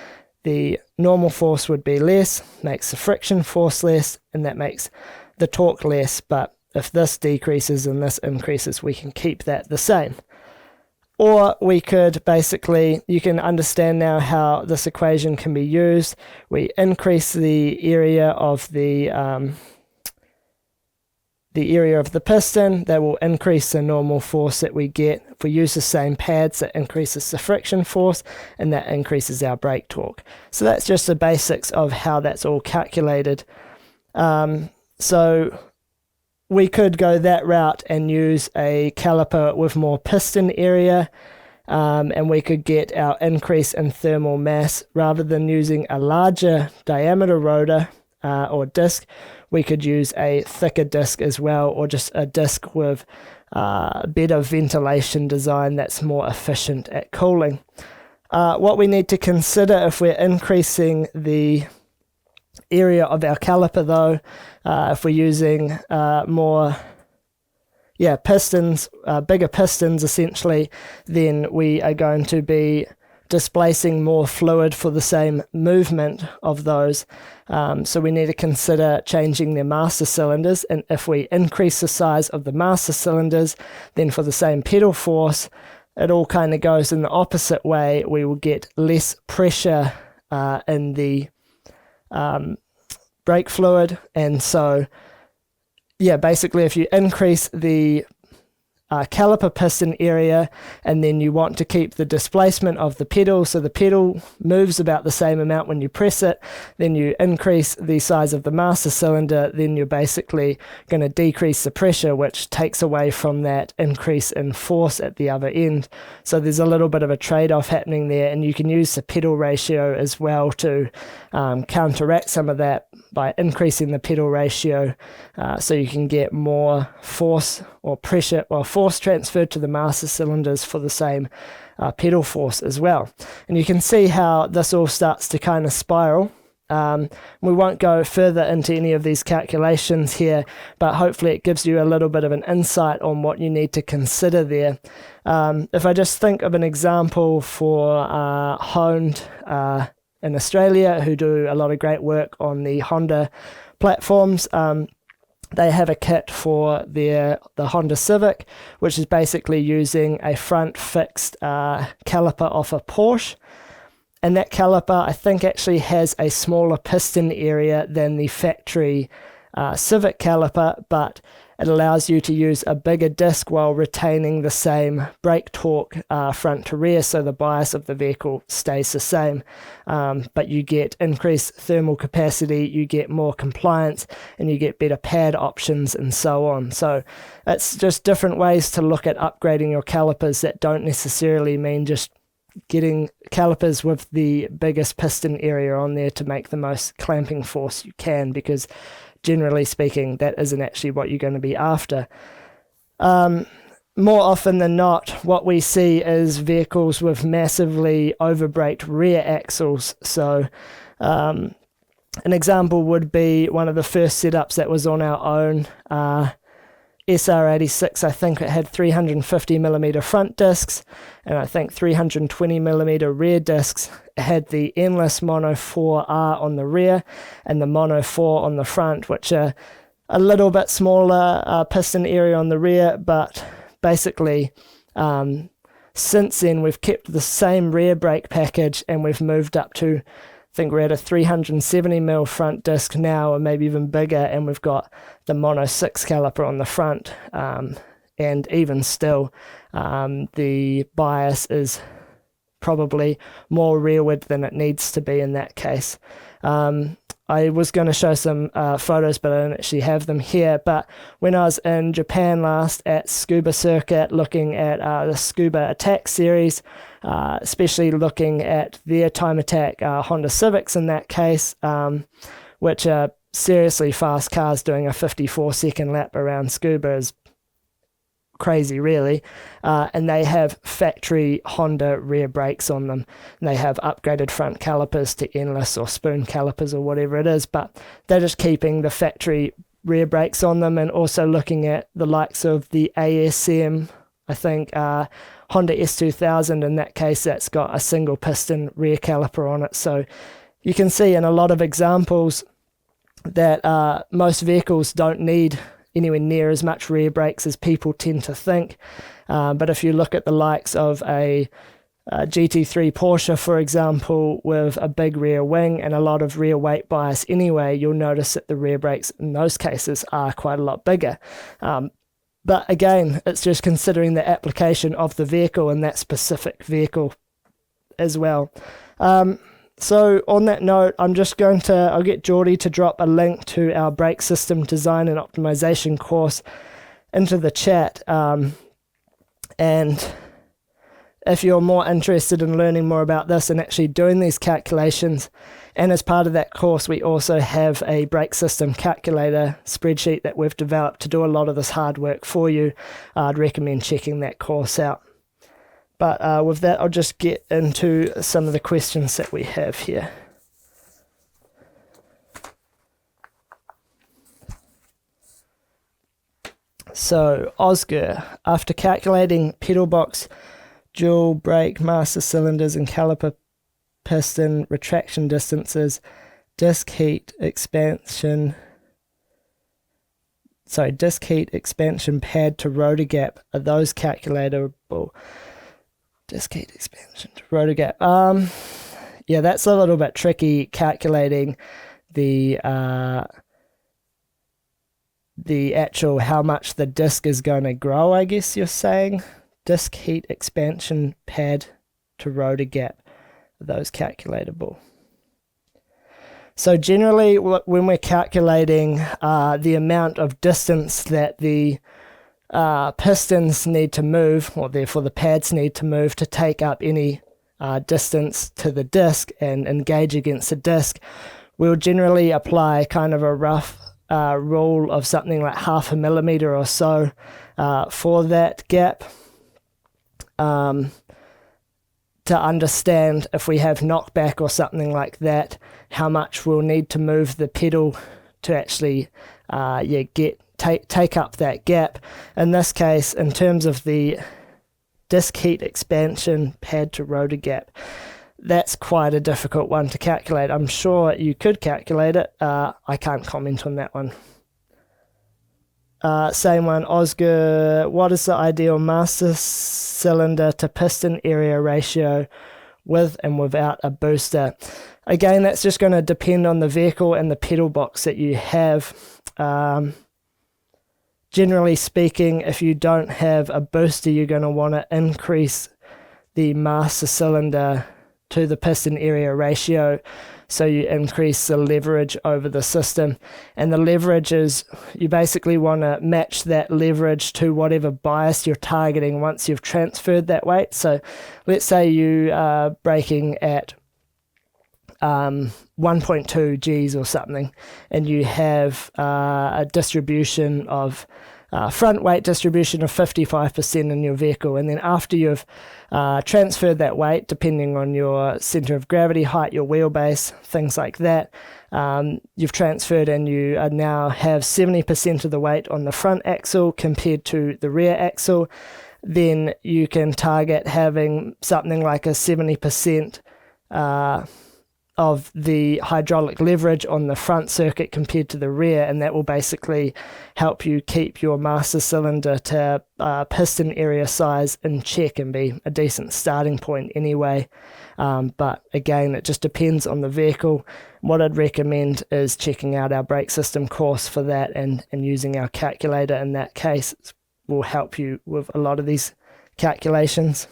the normal force would be less, makes the friction force less, and that makes the torque less. But if this decreases and this increases, we can keep that the same. Or we could basically, you can understand now how this equation can be used. We increase the area of the piston, that will increase the normal force that we get. If we use the same pads, that increases the friction force, and that increases our brake torque. So that's just the basics of how that's all calculated. So we could go that route and use a caliper with more piston area, and we could get our increase in thermal mass. Rather than using a larger diameter rotor or disc, we could use a thicker disc as well, or just a disc with better ventilation design that's more efficient at cooling. What we need to consider if we're increasing the area of our caliper though, if we're using pistons, bigger pistons essentially, then we are going to be displacing more fluid for the same movement of those. So we need to consider changing their master cylinders, and if we increase the size of the master cylinders, then for the same pedal force, it all kind of goes in the opposite way. We will get less pressure in the brake fluid, and so basically if you increase the caliper piston area and then you want to keep the displacement of the pedal, so the pedal moves about the same amount when you press it, then you increase the size of the master cylinder, then you're basically going to decrease the pressure, which takes away from that increase in force at the other end. So there's a little bit of a trade-off happening there, and you can use the pedal ratio as well to counteract some of that by increasing the pedal ratio, so you can get more force or pressure, force transferred to the master cylinders for the same pedal force as well. And you can see how this all starts to kind of spiral. We won't go further into any of these calculations here, but hopefully it gives you a little bit of an insight on what you need to consider there. If I just think of an example for Honda in Australia, who do a lot of great work on the Honda platforms, they have a kit for the Honda Civic, which is basically using a front fixed caliper off a Porsche. And that caliper, I think, actually has a smaller piston area than the factory Civic caliper, but it allows you to use a bigger disc while retaining the same brake torque front to rear, so the bias of the vehicle stays the same. But you get increased thermal capacity, you get more compliance, and you get better pad options and so on. So it's just different ways to look at upgrading your calipers that don't necessarily mean just getting calipers with the biggest piston area on there to make the most clamping force you can, because generally speaking, that isn't actually what you're going to be after. More often than not, what we see is vehicles with massively overbraked rear axles. So an example would be one of the first setups that was on our own SR86. I think it had 350mm front discs, and I think 320mm rear discs. It had the endless Mono 4R on the rear and the Mono 4 on the front, which are a little bit smaller piston area on the rear, but basically since then we've kept the same rear brake package, and we've moved up to, I think we're at a 370mm front disc now, or maybe even bigger, and we've got the Mono 6 caliper on the front, and even still the bias is probably more rearward than it needs to be in that case. I was going to show some photos, but I don't actually have them here. But when I was in Japan last at Scuba Circuit looking at the Scuba Attack series, especially looking at their time attack Honda Civics in that case, which are seriously fast cars. Doing a 54-second lap around Scuba is crazy, really. And they have factory Honda rear brakes on them. And they have upgraded front calipers to endless or spoon calipers or whatever it is, but they're just keeping the factory rear brakes on them. And also looking at the likes of the ASM, I think Honda S2000, in that case, that's got a single piston rear caliper on it. So you can see in a lot of examples that most vehicles don't need anywhere near as much rear brakes as people tend to think. But if you look at the likes of a GT3 Porsche, for example, with a big rear wing and a lot of rear weight bias anyway, you'll notice that the rear brakes in those cases are quite a lot bigger. But again, it's just considering the application of the vehicle and that specific vehicle as well. So on that note, I'll get Geordie to drop a link to our brake system design and optimization course into the chat. And if you're more interested in learning more about this and actually doing these calculations, and as part of that course, we also have a brake system calculator spreadsheet that we've developed to do a lot of this hard work for you. I'd recommend checking that course out. But with that, I'll just get into some of the questions that we have here. So Oscar, after calculating pedal box, dual brake master cylinders and caliper piston retraction distances, disk heat expansion pad to rotor gap, are those calculatable? Disk heat expansion to rotor gap. Yeah, that's a little bit tricky, calculating the actual how much the disc is going to grow, I guess you're saying. Disk heat expansion pad to rotor gap, are those calculatable? So generally, when we're calculating the amount of distance that the pistons need to move, or therefore the pads need to move to take up any distance to the disc and engage against the disc, we'll generally apply kind of a rough rule of something like 0.5 millimeter or so for that gap, to understand if we have knockback or something like that, how much we'll need to move the pedal to actually take up that gap. In this case, in terms of the disk heat expansion pad to rotor gap, that's quite a difficult one to calculate. I'm sure you could calculate it. I can't comment on that one. Same one, Oscar, what is the ideal master cylinder to piston area ratio with and without a booster? Again, that's just going to depend on the vehicle and the pedal box that you have. Generally speaking, if you don't have a booster, you're going to want to increase the master cylinder to the piston area ratio, so you increase the leverage over the system. And the leverage is, you basically want to match that leverage to whatever bias you're targeting once you've transferred that weight. So let's say you are braking at 1.2 Gs or something, and you have a distribution of front weight distribution of 55% in your vehicle, and then after you've transferred that weight, depending on your center of gravity, height, your wheelbase, things like that, you've transferred and you now have 70% of the weight on the front axle compared to the rear axle, then you can target having something like a 70% of the hydraulic leverage on the front circuit compared to the rear, and that will basically help you keep your master cylinder to piston area size in check and be a decent starting point anyway. But again, it just depends on the vehicle. What I'd recommend is checking out our brake system course for that, and using our calculator in that case will help you with a lot of these calculations.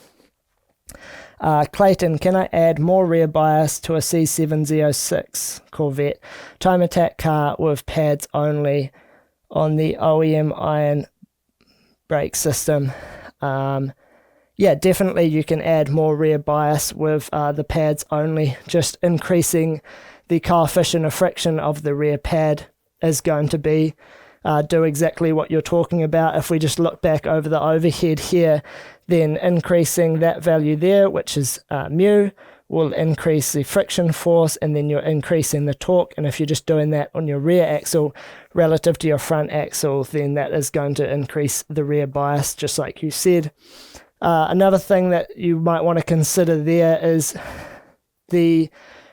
Clayton, can I add more rear bias to a C706 Corvette time attack car with pads only on the OEM iron brake system? Yeah, definitely you can add more rear bias with the pads only. Just increasing the coefficient of friction of the rear pad is going to be do exactly what you're talking about. If we just look back over the overhead here, then increasing that value there, which is mu, will increase the friction force, and then you're increasing the torque. And if you're just doing that on your rear axle relative to your front axle, then that is going to increase the rear bias, just like you said. Another thing that you might want to consider there is the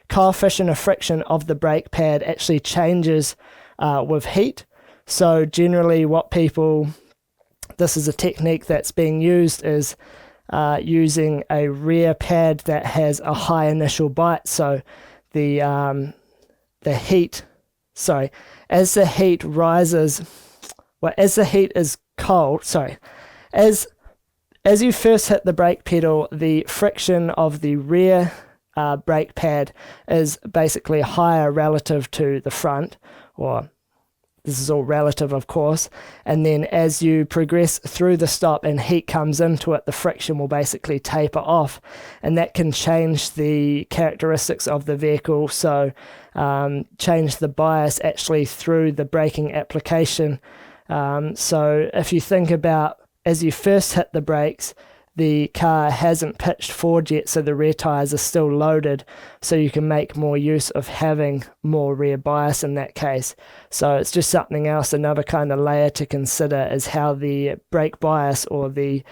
coefficient of friction of the brake pad actually changes with heat. So generally this is a technique that's being used, is using a rear pad that has a high initial bite. So as the heat is cold, as you first hit the brake pedal, the friction of the rear brake pad is basically higher relative to the front, or this is all relative, of course, and then as you progress through the stop and heat comes into it, the friction will basically taper off, and that can change the characteristics of the vehicle, so change the bias actually through the braking application. So if you think about, as you first hit the brakes, the car hasn't pitched forward yet, so the rear tyres are still loaded, so you can make more use of having more rear bias in that case. So it's just something else, another kind of layer to consider is how the brake bias or the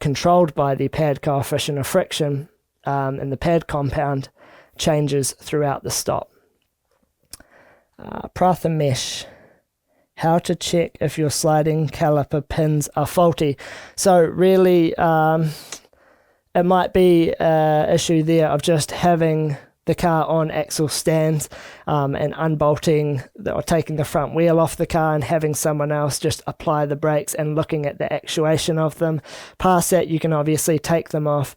controlled by the pad coefficient of friction and the pad compound changes throughout the stop. Pratha mesh. How to check if your sliding caliper pins are faulty. So really, it might be an issue there of just having the car on axle stands and unbolting or taking the front wheel off the car and having someone else just apply the brakes and looking at the actuation of them. Past that, you can obviously take them off,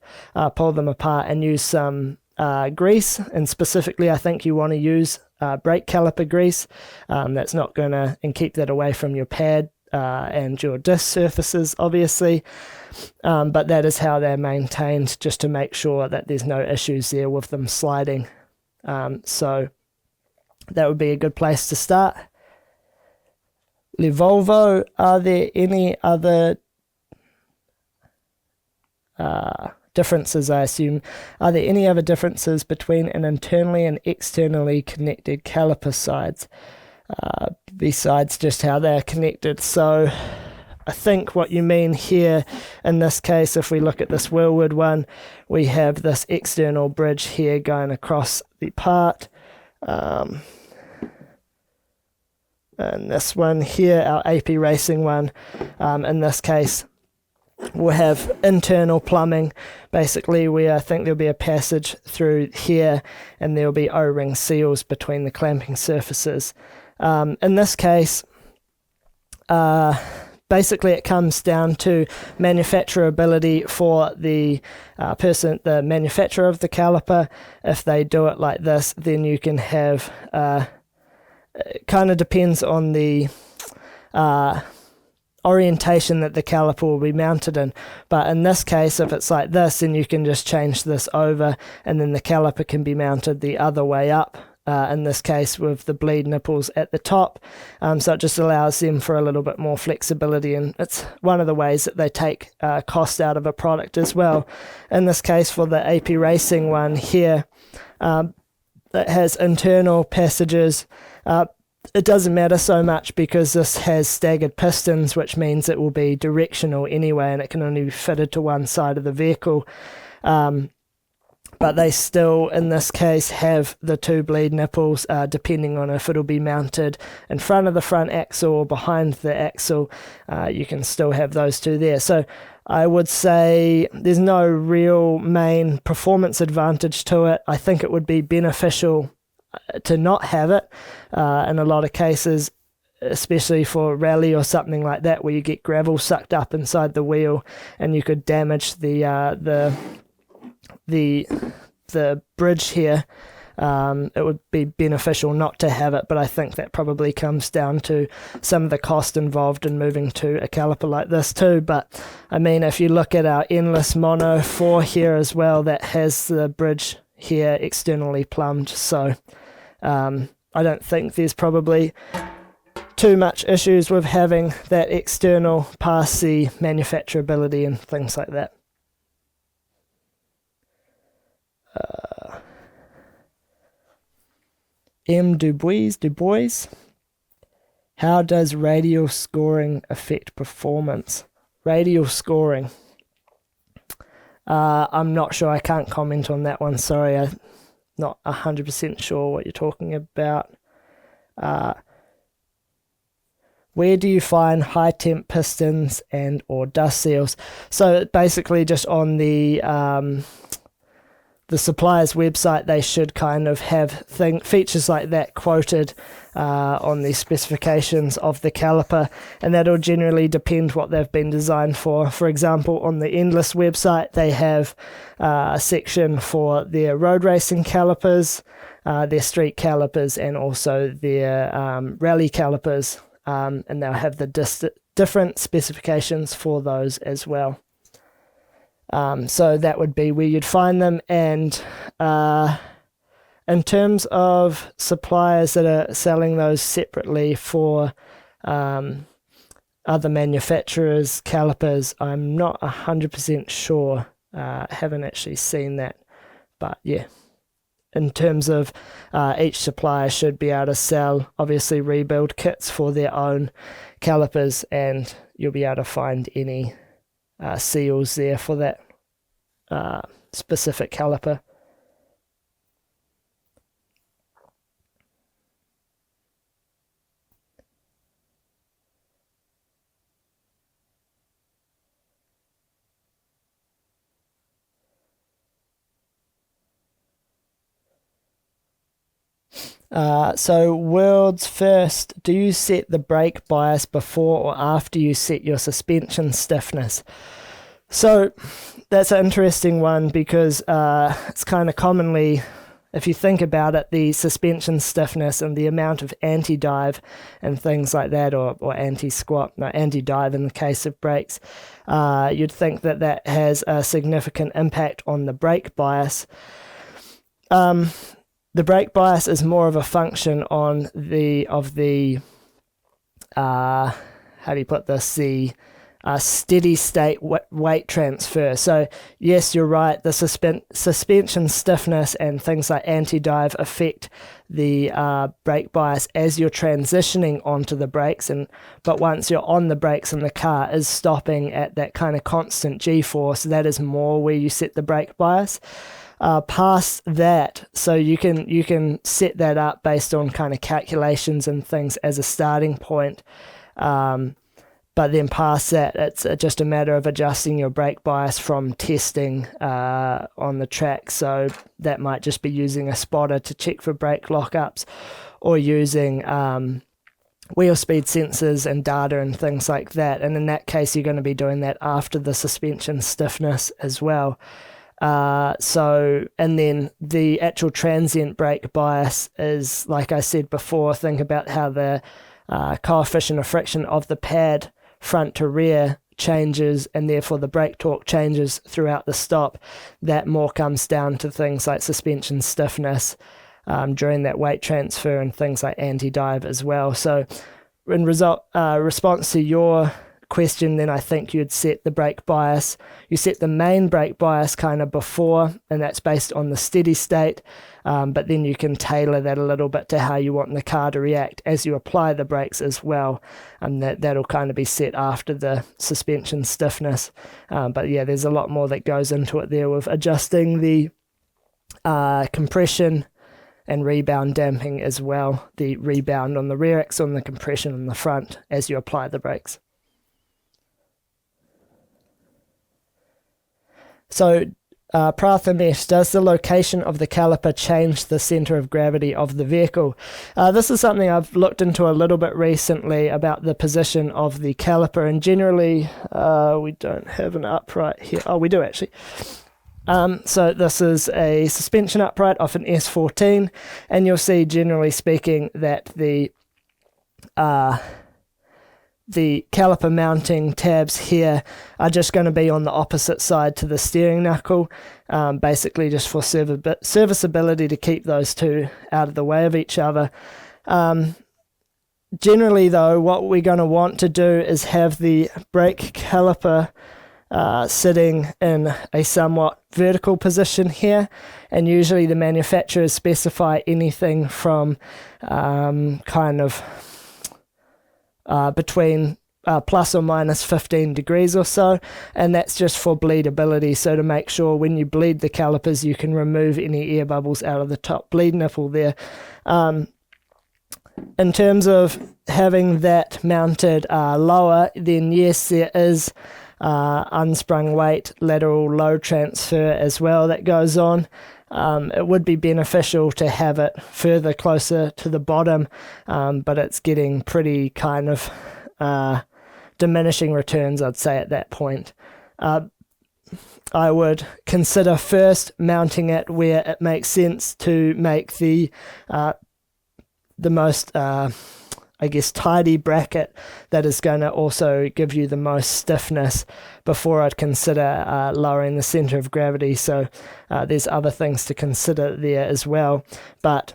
pull them apart and use some grease, and specifically I think you want to use brake caliper grease. That's not going to, and keep that away from your pad and your disc surfaces obviously, but that is how they're maintained, just to make sure that there's no issues there with them sliding. So that would be a good place to start. Le Volvo, are there any other differences, I assume? Are there any other differences between an internally and externally connected caliper sides, besides just how they're connected? So I think what you mean here in this case, if we look at this Wilwood one, we have this external bridge here going across the part, and this one here, our AP Racing one, in this case we'll have internal plumbing. Basically, I think there'll be a passage through here and there'll be O-ring seals between the clamping surfaces. In this case, basically it comes down to manufacturability for the the manufacturer of the caliper. If they do it like this, then you can have, it kind of depends on the orientation that the caliper will be mounted in, but in this case, if it's like this, then you can just change this over and then the caliper can be mounted the other way up, in this case with the bleed nipples at the top, so it just allows them for a little bit more flexibility, and it's one of the ways that they take cost out of a product as well. In this case for the AP Racing one here, that has internal passages, it doesn't matter so much because this has staggered pistons, which means it will be directional anyway and it can only be fitted to one side of the vehicle. But they still, in this case, have the two bleed nipples, depending on if it'll be mounted in front of the front axle or behind the axle. You can still have those two there. So I would say there's no real main performance advantage to it. I think it would be beneficial to not have it in a lot of cases, especially for rally or something like that, where you get gravel sucked up inside the wheel and you could damage the bridge here. It would be beneficial not to have it, but I think that probably comes down to some of the cost involved in moving to a caliper like this too. But I mean, if you look at our Endless Mono 4 here as well, that has the bridge here externally plumbed, so I don't think there's probably too much issues with having that external past the manufacturability and things like that. M. Dubois, how does radial scoring affect performance? Radial scoring, I'm not sure, I can't comment on that one, sorry, I'm not 100% sure what you're talking about. Where do you find high temp pistons and or dust seals? So basically just on the supplier's website, they should kind of have features like that quoted on the specifications of the caliper, and that'll generally depend what they've been designed for. For example, on the Endless website, they have a section for their road racing calipers, their street calipers, and also their rally calipers, and they'll have the different specifications for those as well. So that would be where you'd find them. And in terms of suppliers that are selling those separately for other manufacturers' calipers, I'm not 100% sure. Haven't actually seen that. But yeah, in terms of each supplier should be able to sell, obviously, rebuild kits for their own calipers, and you'll be able to find any seals there for that specific caliper. So world's first, do you set the brake bias before or after you set your suspension stiffness? So that's an interesting one because it's kind of commonly, if you think about it, the suspension stiffness and the amount of anti-dive and things like that, or anti-squat, no, anti-dive in the case of brakes, you'd think that that has a significant impact on the brake bias. The brake bias is more of a function on the how do you put this, the steady state weight transfer. So yes, you're right, the suspension stiffness and things like anti-dive affect the brake bias as you're transitioning onto the brakes, but once you're on the brakes and the car is stopping at that kind of constant G-force, that is more where you set the brake bias. Past that, so you can set that up based on kind of calculations and things as a starting point, but then past that, it's just a matter of adjusting your brake bias from testing on the track. So that might just be using a spotter to check for brake lockups, or using wheel speed sensors and data and things like that, and in that case you're going to be doing that after the suspension stiffness as well. And then the actual transient brake bias is, like I said before, think about how the coefficient of friction of the pad front to rear changes, and therefore the brake torque changes throughout the stop. That more comes down to things like suspension stiffness during that weight transfer, and things like anti-dive as well. So in response to your question, then I think you'd set the brake bias. You set the main brake bias kind of before, and that's based on the steady state, but then you can tailor that a little bit to how you want the car to react as you apply the brakes as well, and that'll kind of be set after the suspension stiffness. But yeah, there's a lot more that goes into it there with adjusting the compression and rebound damping as well, the rebound on the rear axle and the compression on the front as you apply the brakes. So, Prathamesh, does the location of the caliper change the center of gravity of the vehicle? This is something I've looked into a little bit recently about the position of the caliper, and generally we don't have an upright here. Oh, we do actually. So this is a suspension upright off an S14, and you'll see, generally speaking, that the caliper mounting tabs here are just going to be on the opposite side to the steering knuckle, basically just for serviceability, to keep those two out of the way of each other. Generally though, what we're going to want to do is have the brake caliper sitting in a somewhat vertical position here, and usually the manufacturers specify anything from between plus or minus 15 degrees or so, and that's just for bleedability, so to make sure when you bleed the calipers you can remove any air bubbles out of the top bleed nipple there. In terms of having that mounted lower, then yes, there is unsprung weight lateral load transfer as well that goes on. It would be beneficial to have it further closer to the bottom, but it's getting pretty kind of diminishing returns, I'd say, at that point. I would consider first mounting it where it makes sense to make the most tidy bracket that is going to also give you the most stiffness before I'd consider lowering the center of gravity. So there's other things to consider there as well. But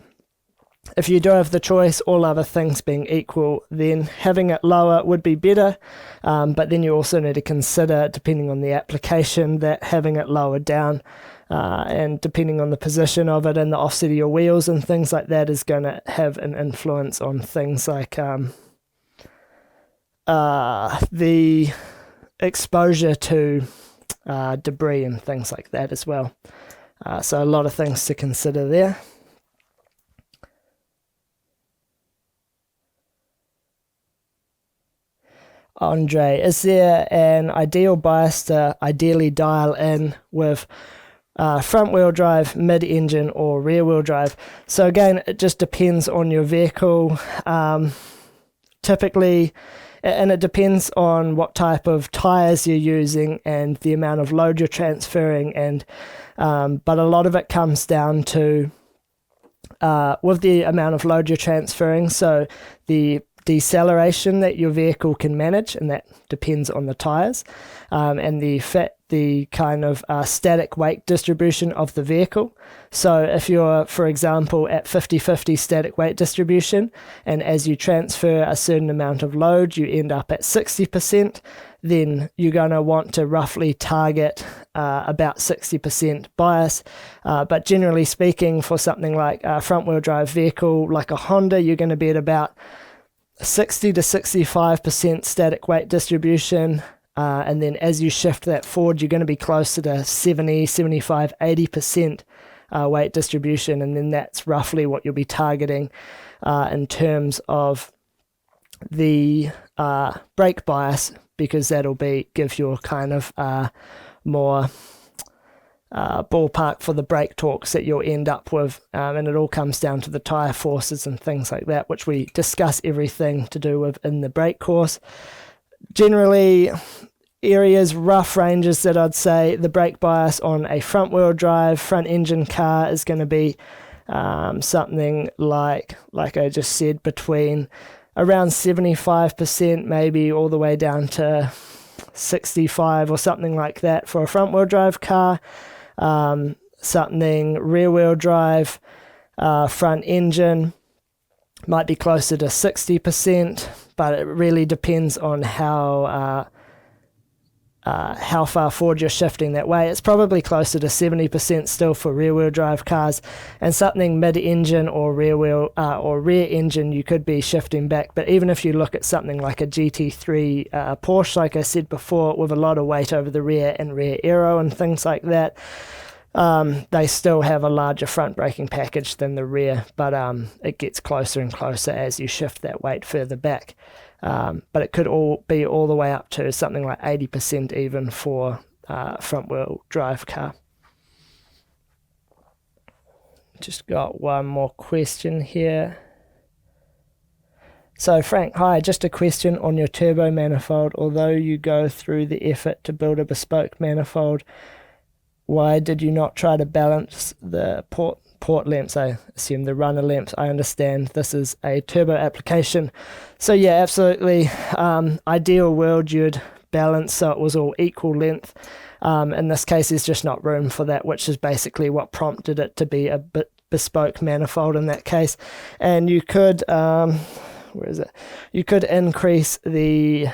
if you do have the choice, all other things being equal, then having it lower would be better. But then you also need to consider, depending on the application, that having it lower down and depending on the position of it and the offset of your wheels and things like that is going to have an influence on things like the exposure to debris and things like that as well. So a lot of things to consider there. Andre, is there an ideal bias to ideally dial in with front wheel drive, mid-engine or rear wheel drive? So again, it just depends on your vehicle. Typically, and it depends on what type of tires you're using and the amount of load you're transferring, and but a lot of it comes down to with the amount of load you're transferring, so the deceleration that your vehicle can manage, and that depends on the tires, and the kind of static weight distribution of the vehicle. So if you're, for example, at 50-50 static weight distribution, and as you transfer a certain amount of load, you end up at 60%, then you're going to want to roughly target about 60% bias. But generally speaking, for something like a front-wheel drive vehicle like a Honda, you're going to be at about 60 to 65% static weight distribution, and then as you shift that forward, you're going to be closer to 70, 75, 80% weight distribution, and then that's roughly what you'll be targeting in terms of the brake bias, because that'll give you a kind of more ballpark for the brake torques that you'll end up with, and it all comes down to the tire forces and things like that, which we discuss everything to do with in the brake course. Generally, rough ranges that I'd say the brake bias on a front wheel drive, front engine car is going to be something like I just said, between around 75%, maybe all the way down to 65 or something like that for a front wheel drive car. Something rear wheel drive, front engine might be closer to 60%, but it really depends on how far forward you're shifting that way. It's probably closer to 70% still for rear wheel drive cars, and something mid engine or rear engine you could be shifting back. But even if you look at something like a GT3 Porsche, like I said before, with a lot of weight over the rear and rear aero and things like that, they still have a larger front braking package than the rear, but it gets closer and closer as you shift that weight further back. But it could be all the way up to something like 80% even for front wheel drive car. Just got one more question here. So Frank, hi, just a question on your turbo manifold. Although you go through the effort to build a bespoke manifold, why did you not try to balance the port lamps? I assume the runner lamps. I understand this is a turbo application. So yeah, absolutely. Ideal world, you'd balance so it was all equal length. In this case, there's just not room for that, which is basically what prompted it to be a bit bespoke manifold in that case. And you could, You could increase the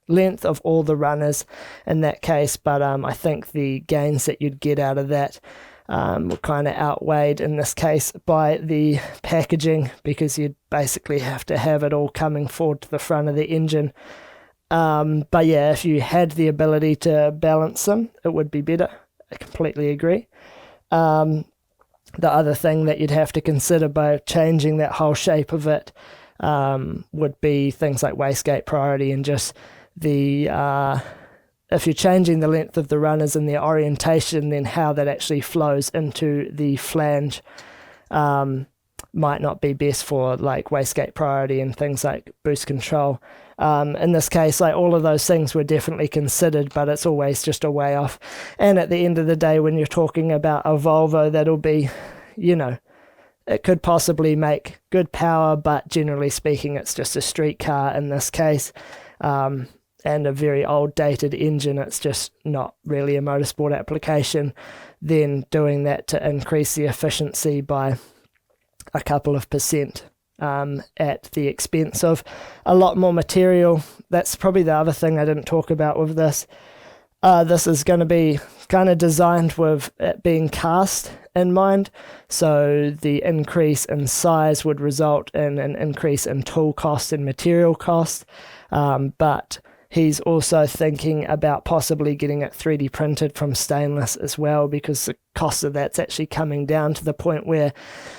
length of all the runners in that case, but I think the gains that you'd get out of that were kind of outweighed in this case by the packaging, because you'd basically have to have it all coming forward to the front of the engine. But yeah, if you had the ability to balance them, it would be better. I completely agree. The other thing that you'd have to consider by changing that whole shape of it would be things like wastegate priority, and just the if you're changing the length of the runners and their orientation, then how that actually flows into the flange might not be best for like wastegate priority and things like boost control. In this case, like all of those things were definitely considered, but it's always just a way off. And at the end of the day, when you're talking about a Volvo, that'll be, it could possibly make good power, but generally speaking, it's just a street car in this case. And a very old dated engine, it's just not really a motorsport application. Then doing that to increase the efficiency by a couple of percent at the expense of a lot more material. That's probably the other thing I didn't talk about with this. This is going to be kind of designed with it being cast in mind, so the increase in size would result in an increase in tool cost and material cost, but he's also thinking about possibly getting it 3D printed from stainless as well, because the cost of that's actually coming down to the point where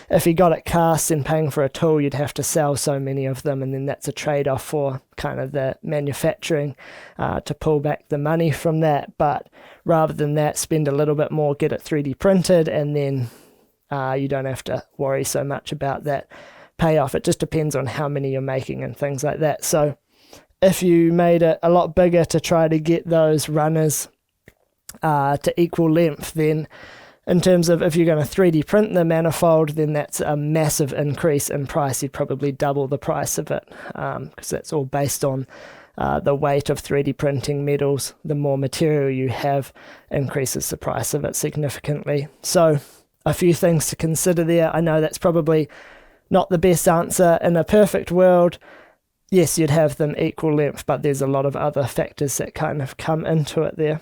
if you got it cast and paying for a tool, you'd have to sell so many of them, and then that's a trade-off for kind of the manufacturing to pull back the money from that. But rather than that, spend a little bit more, get it 3D printed, and then you don't have to worry so much about that payoff. It just depends on how many you're making and things like that. So if you made it a lot bigger to try to get those runners to equal length, then in terms of if you're going to 3D print the manifold, then that's a massive increase in price. You'd probably double the price of it, because that's all based on the weight of 3D printing metals. The more material you have increases the price of it significantly. So a few things to consider there. I know that's probably not the best answer. In a perfect world, yes, you'd have them equal length, but there's a lot of other factors that kind of come into it there.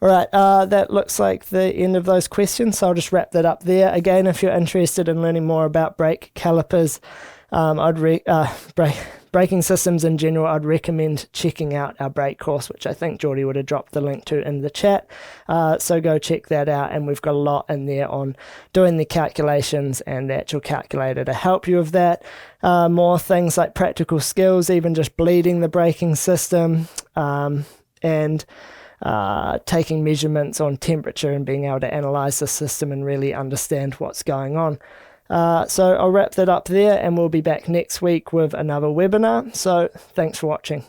All right, that looks like the end of those questions, so I'll just wrap that up there. Again, if you're interested in learning more about brake calipers, braking systems in general, I'd recommend checking out our brake course, which I think Geordie would have dropped the link to in the chat. So go check that out, and we've got a lot in there on doing the calculations and the actual calculator to help you with that. More things like practical skills, even just bleeding the braking system, and taking measurements on temperature and being able to analyze the system and really understand what's going on. So I'll wrap that up there, and we'll be back next week with another webinar. So thanks for watching.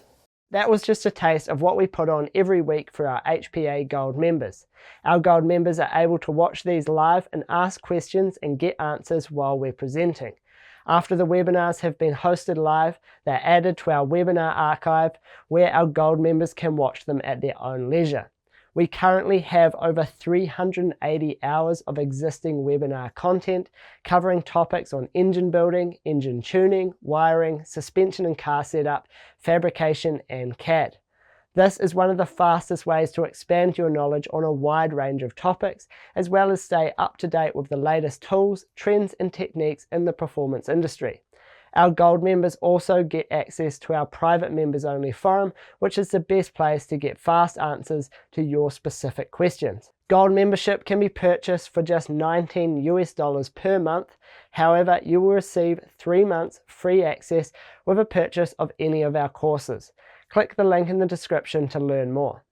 That was just a taste of what we put on every week for our HPA Gold members. Our Gold members are able to watch these live and ask questions and get answers while we're presenting. After the webinars have been hosted live, they're added to our webinar archive, where our Gold members can watch them at their own leisure. We currently have over 380 hours of existing webinar content covering topics on engine building, engine tuning, wiring, suspension and car setup, fabrication and CAD. This is one of the fastest ways to expand your knowledge on a wide range of topics, as well as stay up to date with the latest tools, trends and techniques in the performance industry. Our Gold members also get access to our private members only forum, which is the best place to get fast answers to your specific questions. Gold membership can be purchased for just $19 per month. However, you will receive 3 months free access with a purchase of any of our courses. Click the link in the description to learn more.